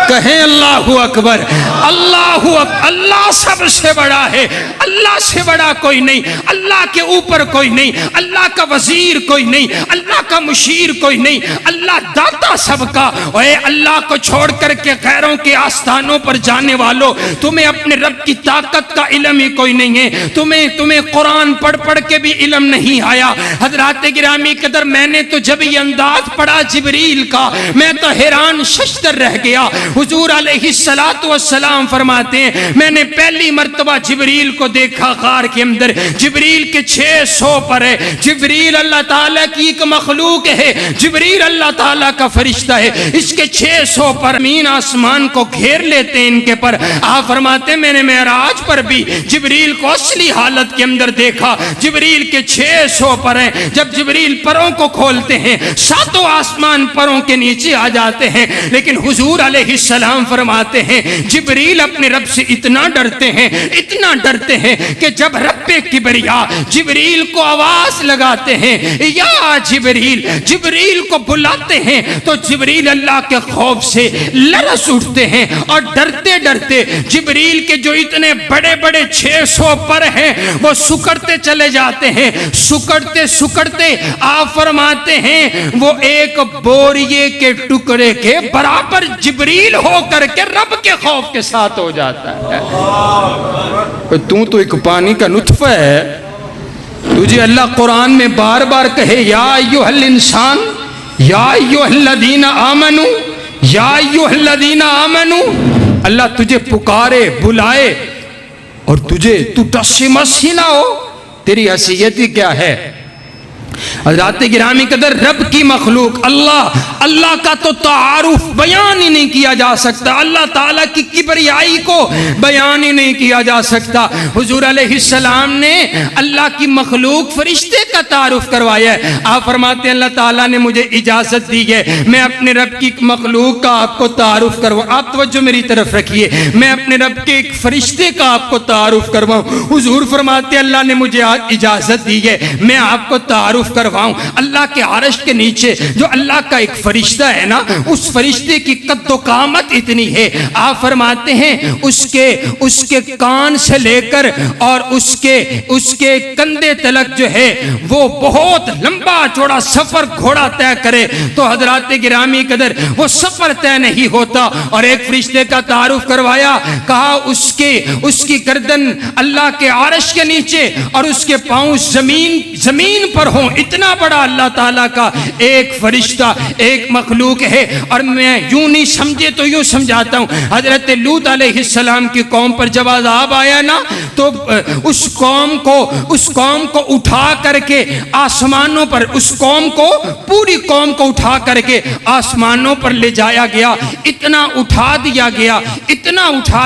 کہیں اللہ اکبر، اللہ سب سے بڑا ہے، اللہ سے بڑا کوئی نہیں، اللہ کے اوپر کوئی نہیں، اللہ کا وزیر کوئی نہیں، اللہ کا مشیر کوئی نہیں، اللہ داتا سب کا۔ اے اللہ کو چھوڑ کر کے غیروں کے آستانوں پر جانے والوں، تمہیں اپنے رب کی طاقت کا علم ہی کوئی نہیں ہے، تمہیں قرآن پڑھ کے بھی علم نہیں آیا۔ حضرات گرامی قدر میں نے تو جب یہ انداز پڑھا جبریل کا میں تو حیران ششدر رہ گیا۔ حضور علیہ السلام فرماتے ہیں میں نے پہلی مرتبہ جبریل کو دیکھا غار کے اندر، جبریل کے 600 پر ہے، جبریل اللہ تعالیٰ کی ایک مخلوق ہے، جبریل اللہ تعالیٰ کا فرشتہ ہے، اس کے 600 پر زمین آسمان کو گھیر لیتے ہیں ان کے پر۔ آپ فرماتے ہیں میں نے معراج پر بھی جبریل کو اصلی حالت کے اندر دیکھا، جبریل کے 600 پر ہیں، جب جبریل پروں کو کھولتے ہیں ساتوں آسمان پروں کے نیچے آ جاتے ہیں، لیکن حضور علیہ السلام فرماتے ہیں جبریل اپنے رب سے اتنا ڈرتے ہیں کہ جب رب کبریا جبریل کو آواز لگاتے ہیں یا جبریل کو بلاتے ہیں تو جبریل اللہ کے خوف سے لرز اٹھتے ہیں اور ڈرتے ڈرتے جبریل کے جو اتنے بڑے بڑے 600 پر ہیں وہ سکڑتے چلے جاتے ہیں، سکڑتے آپ فرماتے ہیں وہ ایک بوریے کے ٹکڑے کے برابر جبریل ہو کر کے رب کے خوف کے ساتھ ہو جاتا ہے۔ تو ایک پانی کا نطفہ ہے، تجھے اللہ قرآن میں بار بار کہے یا ایھا الانسان یا ایھا الذین آمنو یا ایھا الذین آمنو، اللہ تجھے پکارے بلائے اور تو ٹس مس ہی نہ ہو، تیری حیثیت ہی کیا ہے؟ حضرات گرامی قدر رب کی مخلوق اللہ کا تو تعارف بیان ہی نہیں کیا جا سکتا، اللہ تعالیٰ کی کبریائی کو بیان ہی نہیں کیا جا سکتا۔ حضور علیہ السلام نے اللہ کی مخلوق فرشتے کا تعارف کروایا ہے۔ آپ فرماتے ہیں اللہ تعالیٰ نے مجھے اجازت دی ہے میں اپنے رب کی مخلوق کا آپ کو تعارف کرواؤں۔ آپ توجہ میری طرف رکھیے، میں اپنے رب کے ایک فرشتے کا آپ کو تعارف کرواؤں۔ حضور فرماتے ہیں اللہ نے مجھے اجازت دی ہے میں آپ کو تعارف کرواؤں۔ اللہ کے عرش کے نیچے جو اللہ کا ایک فرشتہ ہے نا، اس فرشتے کی قد و قامت اتنی ہے، آپ فرماتے ہیں اس کے کان سے لے کر اور اس کے کندھے تلک جو ہے وہ بہت لمبا چوڑا سفر گھوڑا طے کرے تو حضرات گرامی قدر وہ سفر طے نہیں ہوتا۔ اور ایک فرشتے کا تعارف کروایا، کہا اس کی گردن اللہ کے عرش کے نیچے اور اس کے پاؤں زمین پر ہوں، اتنا بڑا اللہ تعالیٰ کا ایک فرشتہ ایک مخلوق ہے۔ اور میں یوں نہیں سمجھے تو یوں سمجھاتا ہوں، حضرت لوط علیہ السلام کی قوم پر جب عذاب آیا نا تو اس قوم کو اٹھا کر کے آسمانوں پر پوری قوم کو اٹھا کر کے آسمانوں پر لے جایا گیا، اتنا اٹھا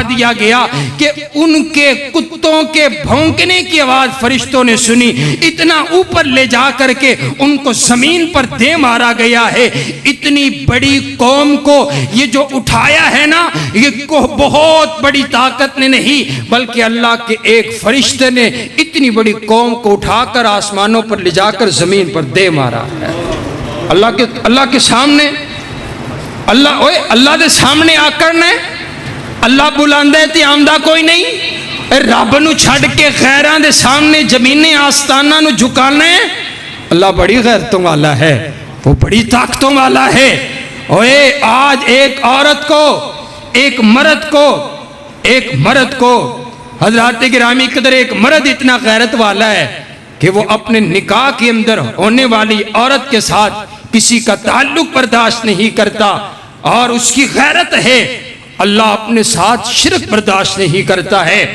دیا گیا کہ ان کے کتوں کے بھونکنے کی آواز فرشتوں نے سنی، اتنا اوپر لے جا کر کے ان کو زمین پر دے مارا گیا ہے۔ اتنی بڑی قوم کو یہ جو اٹھایا ہے نا، یہ کو بہت بڑی طاقت نے نہیں بلکہ اللہ کے ایک فرشتے نے اتنی بڑی قوم کو اٹھا کر آسمانوں پر لے جا کر زمین پر دے مارا ہے۔ اللہ کے سامنے اللہ دے سامنے آ کر نے اللہ بلاندے تے آمدہ کوئی نہیں، رب نو چھڑ کے غیراں دے سامنے زمینیں آستانہ نو جھکانا ہے۔ اللہ بڑی غیرتوں والا ہے، وہ بڑی طاقتوں والا ہے۔ آج ایک عورت کو ایک مرد کو حضرات گرامی قدر ایک مرد اتنا غیرت والا ہے کہ وہ اپنے نکاح کے اندر ہونے والی عورت کے ساتھ کسی کا تعلق برداشت نہیں کرتا، اور اس کی غیرت ہے اللہ اپنے ساتھ شرک برداشت نہیں کرتا ہے۔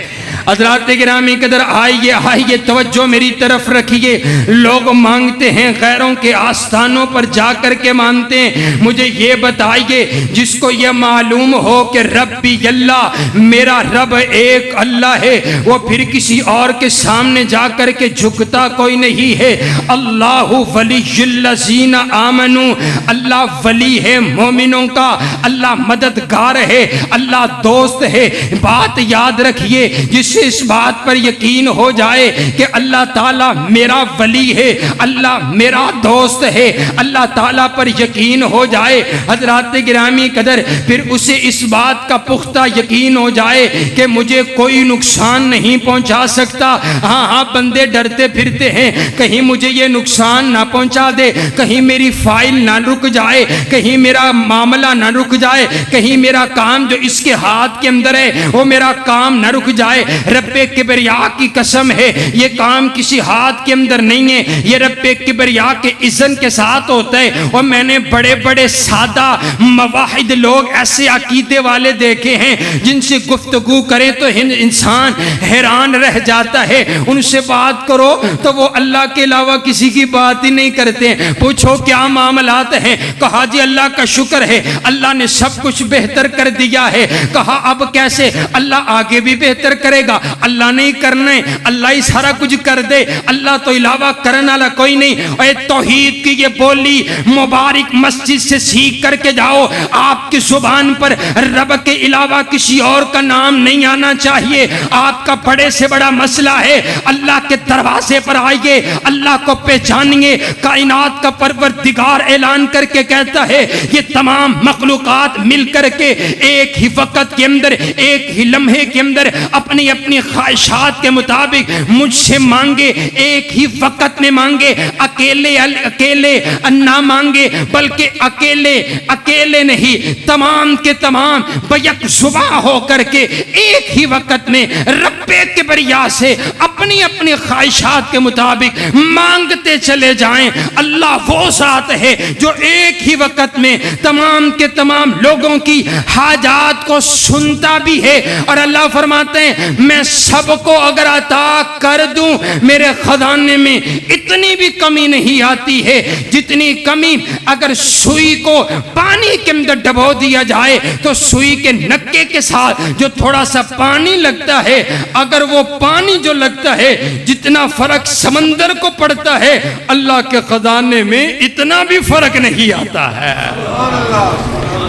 حضرات گرامی قدر آئیے توجہ میری طرف رکھیے۔ لوگ مانگتے ہیں غیروں کے آستانوں پر جا کر کے مانتے ہیں، مجھے یہ بتائیے جس کو یہ معلوم ہو کہ رب بھی اللہ، میرا رب ایک اللہ ہے، وہ پھر کسی اور کے سامنے جا کر کے جھکتا کوئی نہیں ہے۔ اللہ ولی الذین آمنوا، اللہ ولی ہے مومنوں کا، اللہ مددگار ہے، اللہ دوست ہے۔ بات یاد رکھیے، جس اس بات پر یقین ہو جائے کہ اللہ تعالیٰ میرا ولی ہے، اللہ میرا دوست ہے، اللہ تعالیٰ پر یقین ہو جائے حضرات گرامی قدر، پھر اسے اس بات کا پختہ یقین ہو جائے کہ مجھے کوئی نقصان نہیں پہنچا سکتا۔ ہاں بندے ڈرتے پھرتے ہیں کہیں مجھے یہ نقصان نہ پہنچا دے، کہیں میری فائل نہ رک جائے، کہیں میرا معاملہ نہ رک جائے، کہیں میرا کام جو اس کے ہاتھ کے اندر ہے وہ میرا کام نہ رک جائے۔ رب کبریا کی قسم ہے یہ کام کسی ہاتھ کے اندر نہیں ہے، یہ رب کبریا کے اذن کے ساتھ ہوتا ہے۔ اور میں نے بڑے بڑے سادہ مواحد لوگ ایسے عقیدے والے دیکھے ہیں جن سے گفتگو کریں تو انسان حیران رہ جاتا ہے، ان سے بات کرو تو وہ اللہ کے علاوہ کسی کی بات ہی نہیں کرتے۔ پوچھو کیا معاملات ہیں، کہا جی اللہ کا شکر ہے اللہ نے سب کچھ بہتر کر دیا ہے۔ کہا اب کیسے؟ اللہ آگے بھی بہتر کرے گا اللہ نے ہی کرنا ہے، اللہ ہی سارا کچھ کر دے، اللہ تو علاوہ کرنے والا کوئی نہیں۔ اے توحید کی یہ بولی مبارک مسجد سے سیکھ کر کے جاؤ، آپ کی زبان پر رب کے علاوہ کسی اور کا نام نہیں آنا چاہیے۔ آپ کا بڑے سے بڑا مسئلہ ہے، اللہ کے دروازے پر آئیے، اللہ کو پہچانیے۔ کائنات کا پروردگار اعلان کر کے کہتا ہے یہ تمام مخلوقات مل کر کے ایک ہی وقت کے اندر، ایک ہی لمحے کے اندر اپنی اپنی خواہشات کے مطابق مجھ سے مانگے، ایک ہی وقت میں مانگے، اکیلے اکیلے نہ مانگے، بلکہ اکیلے نہیں، تمام کے تمام بیک زباں ہو کر کے ایک ہی وقت میں رب کبریا سے اپنی اپنی خواہشات کے مطابق مانگتے چلے جائیں۔ اللہ وہ ذات ہے جو ایک ہی وقت میں تمام کے تمام لوگوں کی حاجات کو سنتا بھی ہے، اور اللہ فرماتے ہیں میں سب کو اگر عطا کر دوں میرے خزانے میں اتنی بھی کمی نہیں آتی ہے جتنی کمی اگر سوئی کو پانی کے اندر ڈبو دیا جائے تو سوئی کے نکے کے ساتھ جو تھوڑا سا پانی لگتا ہے، اگر وہ پانی جو لگتا ہے جتنا فرق سمندر کو پڑتا ہے، اللہ کے خزانے میں اتنا بھی فرق نہیں آتا ہے۔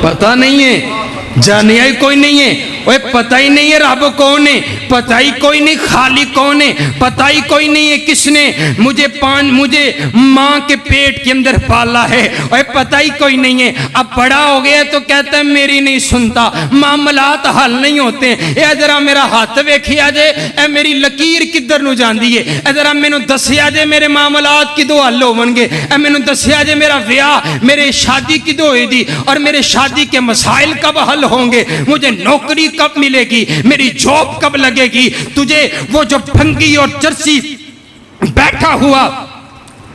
پتہ نہیں ہے، جانیا ہی کوئی نہیں ہے، پتہ ہی نہیں ہے رب کون ہے، پتہ ہی کوئی نہیں خالق کون ہے، پتہ ہی کوئی نہیں ہے کس نے مجھے ماں کے پیٹ کے اندر پالا ہے، پتہ ہی کوئی نہیں ہے۔ اب بڑا ہو گیا تو کہتا ہے میری نہیں سنتا، معاملات حل نہیں ہوتے۔ اے ذرا میرا ہاتھ ویکھیا جے، اے میری لکیر کدھر نو جاندی ہے، اے ذرا مینوں دسیا جے میرے معاملات کدوں حل ہون گے، اے مینوں دسیا جے میرا ویاہ، میرے شادی کدوں ہوئی دی، اور میرے شادی کے مسائل کب حل ہوں گے، مجھے نوکری کب ملے گی، میری جاب کب لگے گی۔ تجھے وہ جو بھنگی اور جرسی بیٹھا ہوا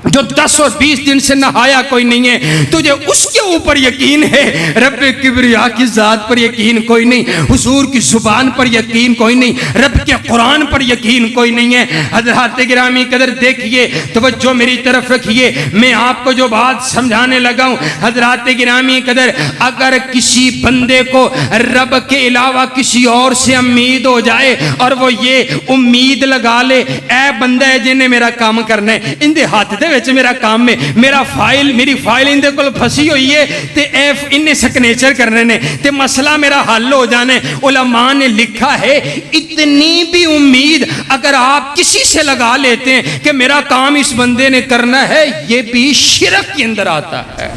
جو 10 اور 20 دن سے نہایا کوئی نہیں ہے، تجھے اس کے اوپر یقین ہے، رب کبریا کی ذات پر یقین کوئی نہیں، حضور کی زبان پر یقین کوئی نہیں، رب کے قرآن پر یقین کوئی نہیں ہے۔ حضرات گرامی قدر دیکھیے، توجہ میری طرف رکھیے، میں آپ کو جو بات سمجھانے لگا ہوں حضرات گرامی قدر، اگر کسی بندے کو رب کے علاوہ کسی اور سے امید ہو جائے اور وہ یہ امید لگا لے اے بندہ ہے جنہیں میرا کام کرنا ہے، ان دے ہاتھ دے میرا کام میں میری فائل اندے کل پھسی ہوئی ہے تے ایف انہیں سکنیچر کرنے نے تے مسئلہ میرا حل ہو جانے۔ علماء نے لکھا ہے اتنی بھی امید اگر آپ کسی سے لگا لیتے ہیں کہ میرا کام اس بندے نے کرنا ہے، یہ بھی شرک کے اندر آتا ہے۔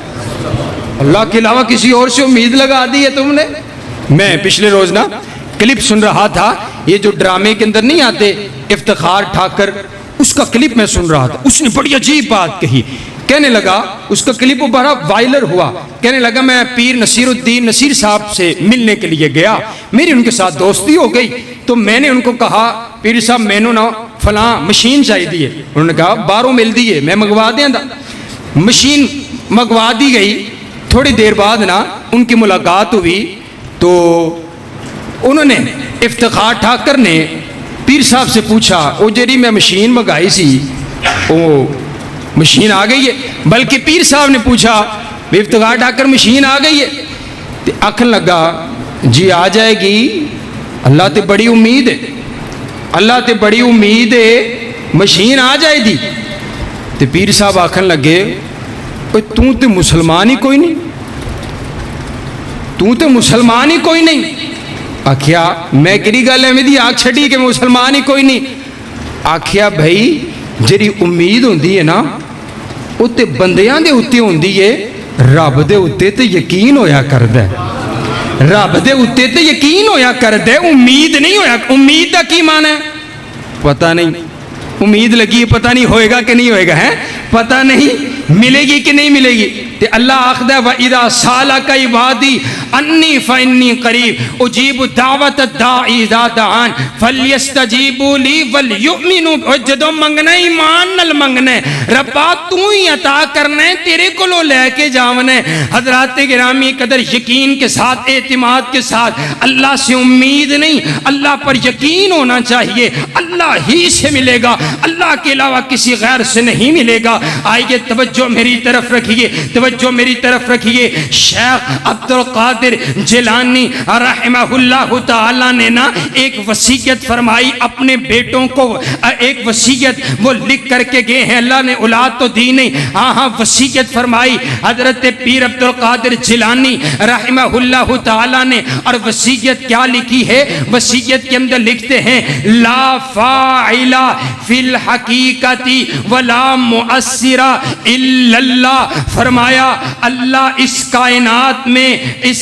اللہ کے علاوہ کسی اور سے امید لگا دی ہے تم نے۔ میں پچھلے روز نا کلپ سن رہا تھا، یہ جو ڈرامے کے اندر نہیں آتے افتخار ٹھاکر، اس کا کلپ میں سن رہا تھا، اس نے بڑی عجیب بات کہی، کہنے لگا اس کا کلپ بڑا وائرل ہوا، کہنے لگا میں پیر نصیر الدین نصیر صاحب سے ملنے کے لیے گیا، میری ان کے ساتھ دوستی ہو گئی، تو میں نے ان کو کہا پیر صاحب میں نے نا فلاں مشین چاہی دی ہے، انہوں نے کہا باہروں مل دی ہے، میں منگوا دیں دا، مشین منگوا دی گئی۔ تھوڑی دیر بعد نا ان کی ملاقات ہوئی تو انہوں نے افتخار ٹھاکر نے پیر صاحب سے پوچھا او جیری میں مشین منگائی سی وہ مشین آ گئی ہے، بلکہ پیر صاحب نے پوچھا افتخار ٹھاکر مشین آ گئی ہے، تے آکھن لگا جی آ جائے گی، اللہ تے بڑی امید ہے، اللہ تے بڑی امید ہے مشین آ جائے دی۔ تے پیر صاحب آکھن لگے تو تے مسلمان ہی کوئی نہیں، تو تے مسلمان ہی کوئی نہیں۔ آکھیا میں کری گل ہے میری آگ چھڑی کہ مسلمان ہی کوئی نہیں۔ آکھیا بھائی جری امید ہوندی ہے نا وہ تے بندیاں دے اتے ہوندی ہے، رب دے اتے تے یقین ہویا کردہ ہے، رب دے اتے تے یقین ہویا کردہ ہے، امید نہیں ہویا۔ امید دا کی معنی ہے پتہ نہیں، امید لگی پتہ نہیں ہوئے گا کہ نہیں ہوئے گا، ہے پتہ نہیں ملے گی کہ نہیں ملے گی۔ تے اللہ آخدہ وَإِذَا سَأَلَكَ عِبَادِي أَنِّي فَإِنِّي قَرِيبٌ أُجِيبُ دَعْوَةَ الدَّاعِ إِذَا دَعَانِ فَلْيَسْتَجِيبُوا لِي وَلْيُؤْمِنُوا۔ جدوں منگنا ایمان نال منگنا ہے، ربا تو ہی عطا کرنا ہے، تیرے کو لو لے کے جاونا ہے۔ حضرات گرامی قدر یقین کے ساتھ اعتماد کے ساتھ اللہ سے امید نہیں، اللہ پر یقین ہونا چاہیے، اللہ ہی سے ملے گا، اللہ کے علاوہ کسی غیر سے نہیں ملے گا۔ آئیے توجہ توجہ میری طرف رکھیے، توجہ میری طرف رکھیے۔ شیخ عبد القادر جیلانی رحمہ اللہ تعالی نے نا ایک وصیت فرمائی اپنے بیٹوں کو، ایک وصیت وہ لکھ کر کے گئے ہیں، اللہ نے اولاد تو دی نہیں، ہاں وصیت فرمائی حضرت پیر عبد القادر جیلانی رحمہ اللہ تعالی نے۔ اور وصیت کیا لکھی ہے؟ وصیت کے اندر لکھتے ہیں لا فاعل فی الحقیقت ولا مؤثر الا اللہ۔ فرمایا اللہ اس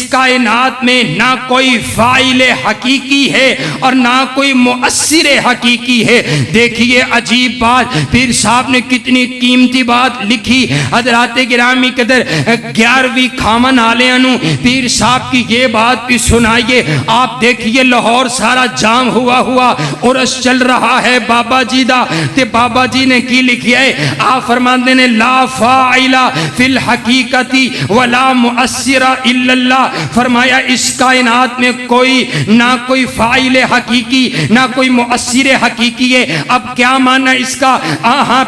کائنات میں نہ کوئی فاعل حقیقی ہے اور نہ کوئی مؤثر حقیقی ہے۔ دیکھیے عجیب بات، پیر صاحب نے کتنی قیمتی بات لکھی۔ حضرات گرامی قدر 11ویں کھامن آلیانو پیر صاحب کی یہ بات بھی سنائیے۔ آپ دیکھیے لاہور سارا جام ہوا عرس چل رہا ہے بابا جی دا، تے بابا جی نے کی لکھی ہے؟ آپ فرماتے ہیں لا فاعل فی الحقیقت ولا مؤثر الا اللہ۔ فرمایا اس کائنات میں نہ کوئی فاعل حقیقی نہ کوئی مؤثر حقیقی ہے۔ اب کیا معنی اس کا؟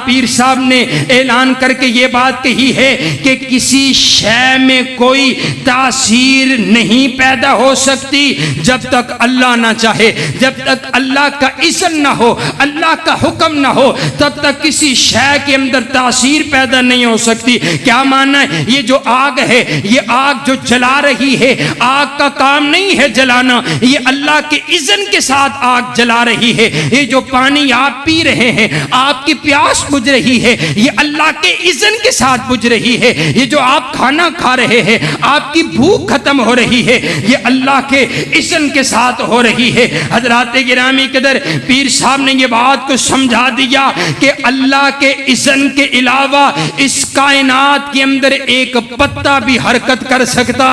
پیر صاحب نے اعلان کر کے یہ بات کہی ہے کہ کسی شے میں کوئی تاثیر نہیں پیدا ہو سکتی جب تک اللہ نہ چاہے، جب تک اللہ کا اذن نہ ہو، اللہ کا حکم نہ ہو، تب تک کسی شے کے اندر تاثیر پیدا نہیں ہو سکتی۔ کیا معنی ہے؟ یہ جو آگ ہے، یہ آگ جو جلا رہی ہے، آگ کا کام نہیں ہے جلانا، یہ اللہ کے اذن کے ساتھ آگ جلا رہی ہے۔ یہ جو پانی آپ پی رہے ہیں، آپ کی پیاس بجھ رہی ہے، یہ اللہ کے اذن کے ساتھ بجھ رہی ہے۔ یہ جو آپ کھانا کھا رہے ہیں، آپ کی بھوک ختم ہو رہی ہے، یہ اللہ کے اذن کے ساتھ ہو رہی ہے۔ حضرات گرامی قدر پیر صاحب نے یہ بات کو سمجھا دیا کہ اللہ کے اذن کے علاوہ اس کائنات کے اندر ایک پتا بھی حرکت کر سکتا۔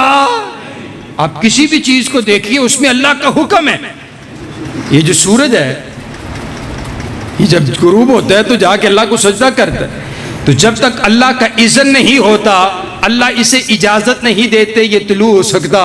آپ کسی بھی چیز کو دیکھیے اس میں اللہ کا حکم ہے۔ یہ جو سورج ہے، یہ جب غروب ہوتا ہے تو جا کے اللہ کو سجدہ کرتا ہے، تو جب تک اللہ کا اذن نہیں ہوتا، اللہ اسے اجازت نہیں دیتے یہ طلوع ہو سکتا،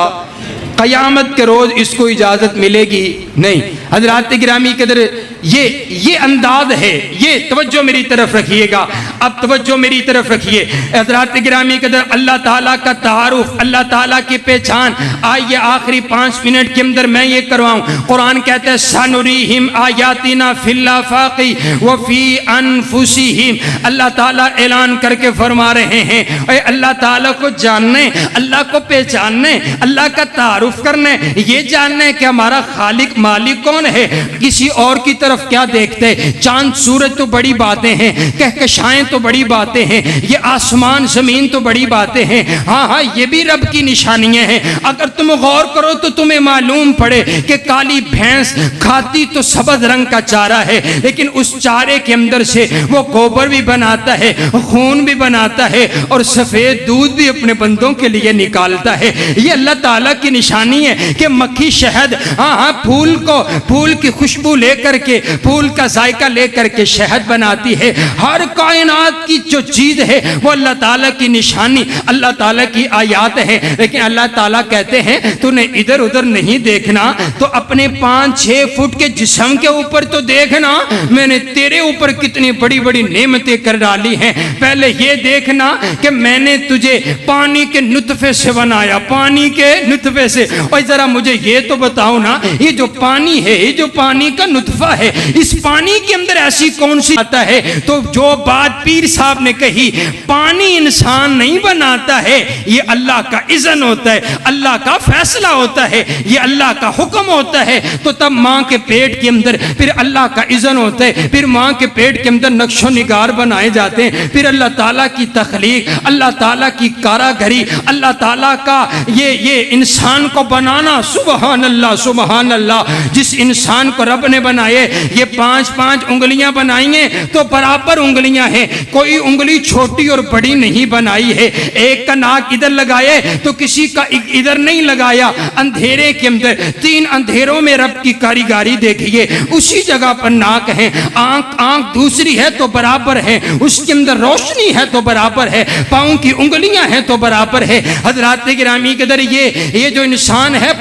قیامت کے روز اس کو اجازت ملے گی نہیں۔ حضرات گرامی قدر یہ انداز ہے، یہ توجہ میری طرف رکھیے گا، اب توجہ میری طرف رکھیے۔ حضرات گرامی قدر اللہ تعالیٰ کا تعارف، اللہ تعالیٰ کی پہچان، آئیے آخری 5 منٹ کے اندر میں یہ کرواؤں۔ قرآن کہتا ہے سَنُرِيهِمْ آیَاتِنَا فِي الْآفَاقِ وَفِي أَنفُسِهِمْ۔ اللہ تعالیٰ اعلان کر کے فرما رہے ہیں اے اللہ تعالیٰ کو جاننے، اللہ کو پہچاننے، اللہ کا تعارف کرنے، یہ جاننے کہ ہمارا خالق مالک کون ہے، کسی اور کی طرف کیا دیکھتے۔ چاند سورج تو بڑی باتیں ہیں، کہکشائیں تو بڑی باتیں ہیں، یہ آسمان زمین تو بڑی باتیں ہیں، ہاں یہ بھی رب کی نشانیاں ہیں۔ اگر تم غور کرو تو تمہیں معلوم پڑے کہ کالی بھینس کھاتی تو سبز رنگ کا چارہ ہے، لیکن اس چارے کے اندر سے وہ گوبر بھی بناتا ہے، خون بھی بناتا ہے، اور سفید دودھ بھی اپنے بندوں کے لیے نکالتا ہے۔ یہ اللہ تعالیٰ کی نشانی ہے کہ مکھی شہد پھول کی خوشبو لے کر کے، پھول کا ذائقہ لے کر کے شہد بناتی ہے۔ ہر کائنات کی جو چیز ہے وہ اللہ تعالیٰ کی نشانی، اللہ تعالیٰ کی آیات ہے۔ لیکن اللہ تعالیٰ کہتے ہیں تو نے ادھر ادھر نہیں دیکھنا، تو اپنے 5-6 فٹ کے جسم کے اوپر تو دیکھنا، میں نے تیرے اوپر کتنی بڑی بڑی نعمتیں کر ڈالی ہیں۔ پہلے یہ دیکھنا کہ میں نے تجھے پانی کے نطفے سے بنایا، پانی کے نطفے سے۔ اور ذرا مجھے یہ تو بتاؤ نا، یہ جو پانی ہے، یہ جو پانی کا نطفہ ہے، اس پانی کے اندر ایسی کون سی آتا ہے؟ تو جو بات پیر صاحب نے کہی، پانی انسان نہیں بناتا ہے، یہ اللہ کا اذن ہوتا ہے، اللہ کا فیصلہ ہوتا ہے، یہ اللہ کا حکم ہوتا ہے۔ تو تب ماں کے پیٹ کے اندر پھر اللہ کا اذن ہوتا ہے، پھر ماں کے پیٹ کے اندر نقش و نگار بنائے جاتے ہیں، پھر اللہ تعالیٰ کی تخلیق، اللہ تعالیٰ کی کاراگری، اللہ تعالیٰ کا یہ انسان کو بنانا، سبحان اللہ سبحان اللہ۔ جس انسان کو رب نے بنائے، یہ 5 انگلیاں بنائی ہیں تو برابر انگلیاں ہیں، کوئی انگلی چھوٹی اور بڑی نہیں بنائی ہے۔ ایک کا ناک ادھر لگائے تو کسی کا ادھر نہیں لگایا۔ اندھیرے کے اندر 3 اندھیروں میں رب کی کاریگاری دیکھیے، اسی جگہ پر ناک ہے، آنکھ دوسری ہے تو برابر ہے، اس کے اندر روشنی ہے تو برابر ہے، پاؤں کی انگلیاں ہیں تو برابر ہے۔ حضرات گرامی قدر یہ جو انسان ہے،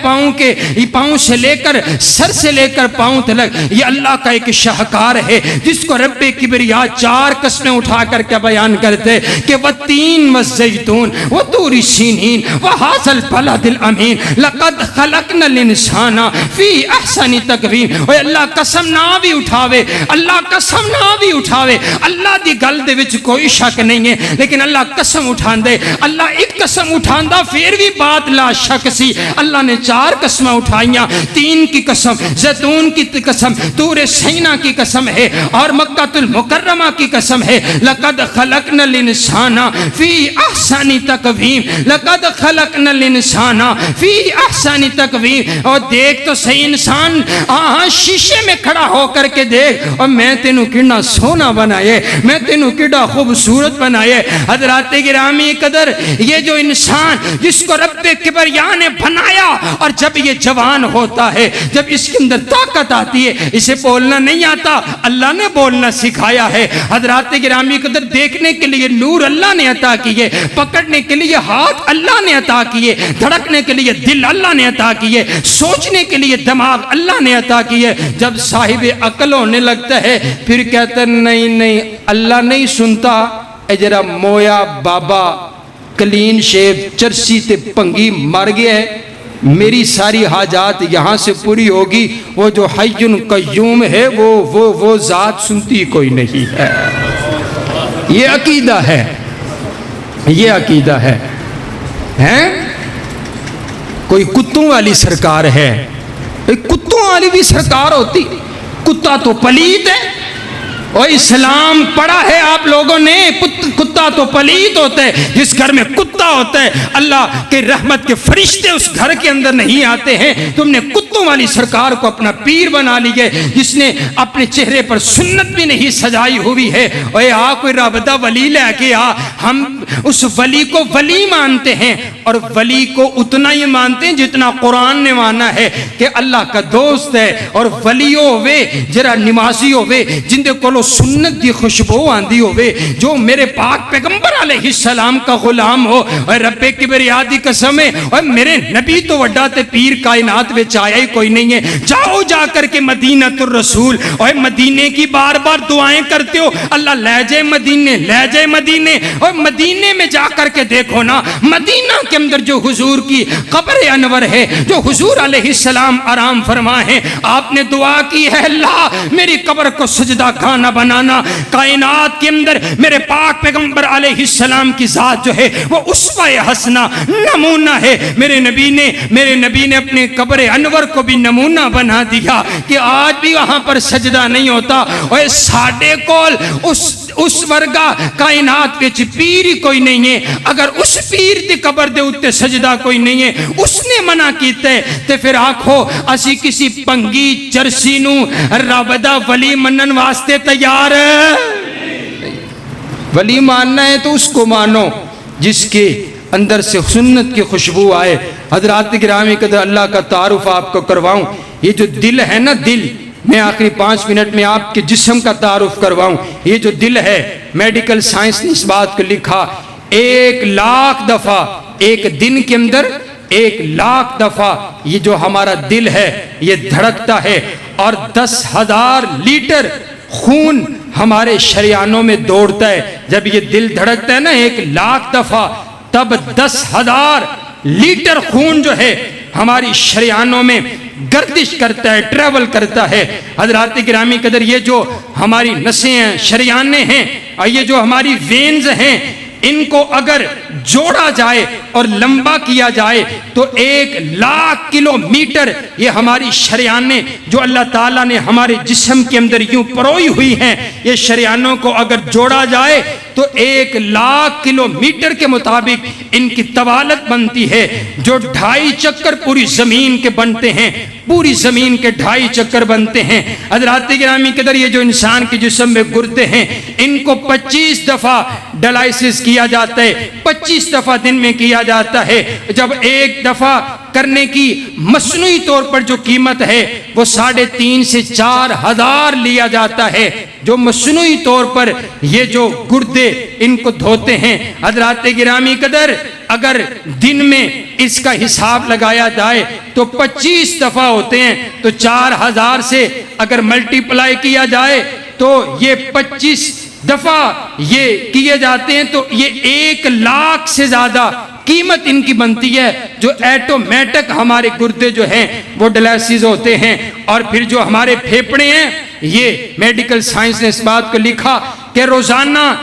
پاؤں سے لے کر سر سے لے کر پاؤں تلک، یہ اللہ اللہ کا ایک شاہکار ہے جس کو رب کبریا 4 قسمیں اٹھا کر کے بیان کرتے کہ والتین والزیتون وطور سینین وہذا البلد الامین لقد خلقنا الانسان فی احسن تقویم۔ اوے اللہ قسم نہ بھی اٹھاوے، اللہ قسم نہ بھی اٹھاوے، اللہ دی گل دے وچ کوئی شک نہیں ہے، لیکن اللہ قسم اٹھاندے، اللہ ایک قسم اٹھاندا پھر بھی بات لا شک سی۔ اللہ نے 4 قسمیں اٹھائیاں، تین کی قسم، زیتون کی قسم، طور سینا کی قسم ہے، اور مکہ المکرمہ کی قسم ہے۔ لقد خلقنا الانسان فی احسن تقویم، لقد خلقنا الانسان فی احسن تقویم۔ اور دیکھ تو صحیح انسان، شیشے میں کھڑا ہو کر کے دیکھ، اور میں تینوں کتنا سونا بنائے، میں تینوں کتنا خوبصورت بنائے۔ حضرات گرامی قدر، یہ جو انسان جس کو رب کبریا نے بنایا، اور جب یہ جوان ہوتا ہے، جب اس کے اندر طاقت آتی ہے، اسے بولنا نہیں آتا، اللہ نے بولنا سکھایا ہے۔ حضرات گرامی قدر، دیکھنے کے لیے نور اللہ نے عطا کیے، پکڑنے کے لیے ہاتھ اللہ نے عطا کیے، دھڑکنے کے لیے دل اللہ نے عطا کیے، سوچنے کے لیے دماغ اللہ نے عطا کیے۔ جب صاحب عقل ہونے لگتا ہے پھر کہتا نہیں اللہ نہیں سنتا، اے جرا مویا بابا کلین شیو چرسی تے پنگی مر گیا ہے، میری ساری حاجات یہاں سے پوری ہوگی، وہ جو حی قیوم ہے وہ ذات سنتی کوئی نہیں ہے۔ یہ عقیدہ ہے، یہ عقیدہ ہے۔ کوئی کتوں والی سرکار ہے، کتوں والی بھی سرکار ہوتی، کتا تو پلیت ہے، اور اسلام پڑھا ہے آپ لوگوں نے، کتا تو پلیت ہوتا ہے۔ جس گھر میں کتا ہوتا ہے اللہ کے رحمت کے فرشتے اس گھر کے اندر نہیں آتے ہیں۔ تم نے کتوں والی سرکار کو اپنا پیر بنا لیے، جس نے اپنے چہرے پر سنت بھی نہیں سجائی ہوئی ہے۔ اوے آ کوئی رابطہ ولی لے کے آ، ہم اس ولی کو ولی مانتے ہیں، اور ولی کو اتنا ہی مانتے ہیں جتنا قرآن نے مانا ہے کہ اللہ کا دوست ہے۔ اور ولیو ہوئے جرا نمازی ہوئے، جن دے کولو سنت دی خوشبو آندی ہوئے، جو میرے پاک پیغمبر علیہ السلام کا غلام ہو۔ اور رب کبریا دی قسم ہے، اور میرے نبی تو وڈا تے پیر کائنات وچ آیا ہی کوئی نہیں ہے۔ جاؤ جا کر کے مدینہ الرسول، اور مدینے کی بار بار دعائیں کرتے ہو، اللہ لے جائے مدینے، لے جائے مدینے۔ اور مدینے میں جا کر کے دیکھو نا، مدینہ کے اندر جو حضور کی قبر انور ہے، جو حضور علیہ السلام آرام فرما ہے، آپ نے دعا کی ہے اللہ میری قبر کو سجدہ خانہ بنانا۔ کائنات کے اندر میرے پاک پیغمبر علیہ السلام کی ذات جو ہے وہ اسوہ حسنہ نمونہ ہے۔ میرے نبی نے اپنے قبر انور کو بھی نمونہ بنا دیا کہ آج بھی وہاں پر سجدہ نہیں ہوتا۔ اور ساڈے کول اس ورگا کائنات وچ پیر ہی کوئی نہیں ہے۔ اگر اس پیر دی قبر دے اوتے سجدہ کوئی نہیں ہے، اس نے منع کیتا ہے، تے پھر آکھو اسی کسی پنگی چرسی نو رب دا ولی منن واسطے تیار ہے۔ ولی ماننا ہے تو اس کو مانو جس کے اندر سے سنت کی خوشبو آئے۔ حضرات گرامی قدر، اللہ کا تعارف آپ کو کرواؤں، یہ جو دل ہے نا، دل، میں آخری 5 منٹ میں آپ کے جسم کا تعارف کرواؤں۔ یہ جو دل ہے، میڈیکل سائنس نے اس بات کو لکھا، 1,00,000 دفعہ ایک دن کے اندر 1,00,000 دفعہ یہ جو ہمارا دل ہے یہ دھڑکتا ہے، اور 10,000 لیٹر خون ہمارے شریانوں میں دوڑتا ہے۔ جب یہ دل دھڑکتا ہے نا 1,00,000 دفعہ، تب 10,000 لیٹر خون جو ہے ہماری شریانوں میں گردش کرتا ہے، ٹریول کرتا ہے۔ حضرات گرامی قدر، یہ جو ہماری نسیں ہیں، شریانے ہیں، اور یہ جو ہماری وینز ہیں، ان کو اگر جوڑا جائے اور لمبا کیا جائے تو 1,00,000 کلومیٹر یہ ہماری شریانیں جو اللہ تعالیٰ نے ہمارے جسم کے اندر یوں پروئی ہوئی ہیں، یہ شریانوں کو اگر جوڑا جائے تو 1,00,000 کلومیٹر کے مطابق ان کی طوالت بنتی ہے، جو 2.5 چکر پوری زمین کے بنتے ہیں، پوری زمین کے 2.5 چکر بنتے ہیں۔ حضرات گرامی قدر، یہ جو انسان کے جسم میں گردے ہیں، ان کو 25 دفعہ ڈائلائسس کیا جاتا ہے، 25 دفعہ دن میں کیا جاتا ہے۔ جب ایک دفعہ کرنے کی مصنوعی طور پر جو قیمت ہے وہ 3.5 سے 4 ہزار لیا جاتا ہے، جو مصنوعی طور پر یہ جو گردے ان کو دھوتے ہیں۔ حضرات گرامی قدر، اگر دن میں اس کا حساب لگایا جائے تو 25 دفعہ ہوتے ہیں، تو 4000 سے اگر ملٹیپلائی کیا جائے تو یہ 25 دفعہ یہ کیے جاتے ہیں، تو یہ 1,00,000 سے زیادہ قیمت ان کی بنتی ہے۔ جو ایٹومیٹک ہمارے گردے جو ہیں وہ ڈائلسس ہوتے ہیں، اور پھر جو ہمارے پھیپھڑے ہیں، یہ میڈیکل سائنس نے اس بات کو لکھا کہ روزانہ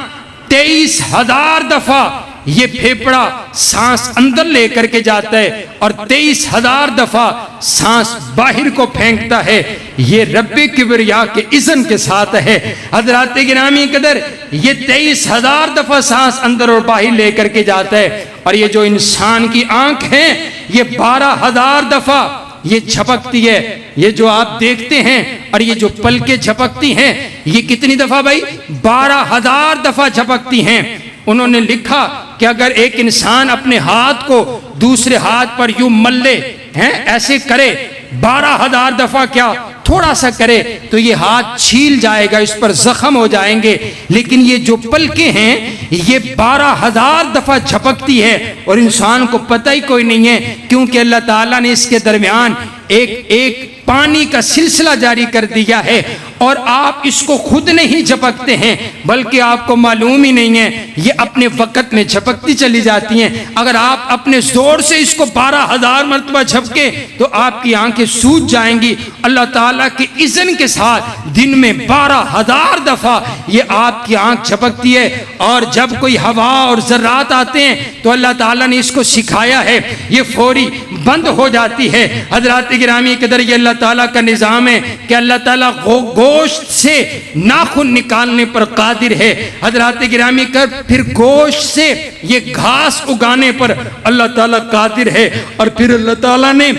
23,000 دفعہ یہ پھیپھڑا سانس اندر لے کر کے جاتا ہے اور 23,000 دفعہ سانس باہر کو پھینکتا ہے۔ یہ رب کبریا کے اذن کے ساتھ ہے۔ حضرات گرامی قدر، یہ 23,000 دفعہ سانس اندر اور باہر لے کر کے جاتا ہے، اور یہ جو انسان کی آنکھ ہے یہ 12,000 دفعہ یہ جھپکتی ہے۔ یہ جو آپ دیکھتے ہیں اور یہ جو پلکیں جھپکتی ہیں، یہ کتنی دفعہ بھائی؟ 12,000 دفعہ جھپکتی ہیں۔ انہوں نے لکھا کہ اگر ایک انسان اپنے ہاتھ کو دوسرے ہاتھ پر یوں ملے ہیں، ایسے کرے 12,000 دفعہ، کیا تھوڑا سا کرے تو یہ ہاتھ چھیل جائے گا، اس پر زخم ہو جائیں گے، لیکن یہ جو پلکیں ہیں یہ 12,000 دفعہ جھپکتی ہے، اور انسان کو پتہ ہی کوئی نہیں ہے، کیونکہ اللہ تعالیٰ نے اس کے درمیان ایک پانی کا سلسلہ جاری کر دیا ہے، اور آپ اس کو خود نہیں جھپکتے ہیں بلکہ آپ کو معلوم ہی نہیں ہے، یہ اپنے وقت میں جھپکتی چلی جاتی ہیں۔ اگر آپ اپنے زور سے اس کو 12,000 مرتبہ جھپکے تو آپ کی آنکھیں سوج جائیں گی۔ اللہ تعالیٰ کے اذن کے ساتھ دن میں 12,000 دفعہ یہ آپ کی آنکھ جھپکتی ہے، اور جب کوئی ہوا اور ذرات آتے ہیں تو اللہ تعالیٰ نے اس کو سکھایا ہے، یہ فوری بند ہو جاتی ہے۔ حضرات گرامی قدر، یہ اللہ تعالیٰ کا نظام ہے کہ اللہ تعالیٰ گوشت سے ناخن نکالنے پر قادر ہے۔ حضرات گرامی قدر، پھر گوشت سے یہ گھاس اگانے پر اللہ تعالیٰ قادر ہے، اور پھر اللہ تعالیٰ نے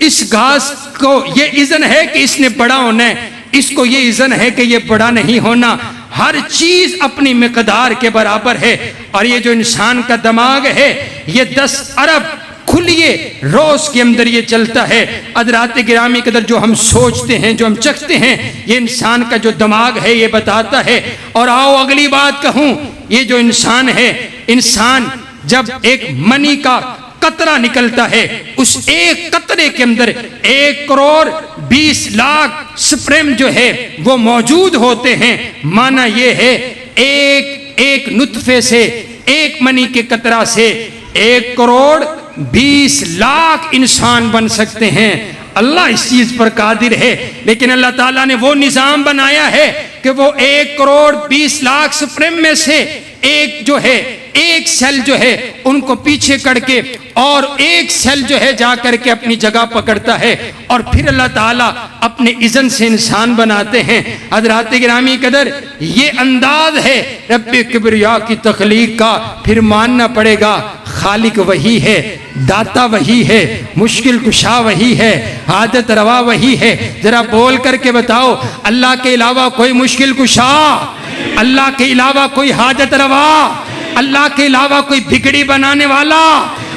اس گھاس کو یہ اذن ہے کہ اس نے بڑا ہونا ہے، اس کو یہ اذن ہے کہ یہ بڑا نہیں ہونا۔ ہر چیز اپنی مقدار کے برابر ہے، اور یہ جو انسان کا دماغ ہے یہ 10 ارب کھلیے روز کے اندر یہ چلتا ہے۔ حضرات گرامی قدر، جو ہم سوچتے ہیں، جو ہم چکھتے ہیں، یہ انسان کا جو دماغ ہے یہ بتاتا ہے۔ اور آؤ اگلی بات کہوں، یہ جو انسان ہے، انسان جب ایک منی کا قطرہ نکلتا ہے، اس ایک قطرے کے اندر 1,20,00,000 سپرم جو ہے وہ موجود ہوتے ہیں۔ معنی یہ ہے ایک نطفے سے، ایک منی کے قطرہ سے 1,20,00,000 انسان بن سکتے ہیں۔ اللہ اس چیز پر قادر ہے، لیکن اللہ تعالیٰ نے وہ نظام بنایا ہے کہ وہ 1,20,00,000 سپرم میں سے ایک جو ہے، ایک سیل جو ہے ان کو پیچھے کر کے، اور ایک سیل جو ہے جا کر کے اپنی جگہ پکڑتا ہے، اور پھر اللہ تعالیٰ اپنے اذن سے انسان بناتے ہیں۔ حضرات گرامی قدر، یہ انداز ہے رب کبریا کی تخلیق کا، پھر ماننا پڑے گا خالق وہی ہے، داتا وہی ہے، مشکل کشا وہی ہے، حاجت روا وہی ہے۔ ذرا بول کر کے بتاؤ، اللہ کے علاوہ کوئی مشکل کشا، اللہ کے علاوہ کوئی حاجت روا، اللہ کے علاوہ کوئی بگڑی بنانے والا،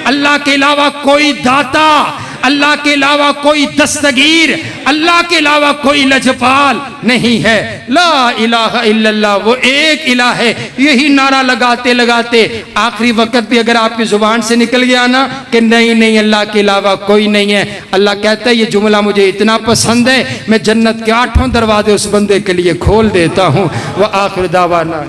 اللہ کے علاوہ کوئی داتا، اللہ کے علاوہ کوئی دستگیر، اللہ کے علاوہ کوئی لجپال نہیں ہے۔ لا الہ الا اللہ، وہ ایک الہ ہے۔ یہی نعرہ لگاتے لگاتے آخری وقت بھی اگر آپ کی زبان سے نکل گیا نا کہ نہیں اللہ کے علاوہ کوئی نہیں ہے، اللہ کہتا ہے یہ جملہ مجھے اتنا پسند ہے، میں جنت کے 8 دروازے اس بندے کے لیے کھول دیتا ہوں۔ وآخر دعوانا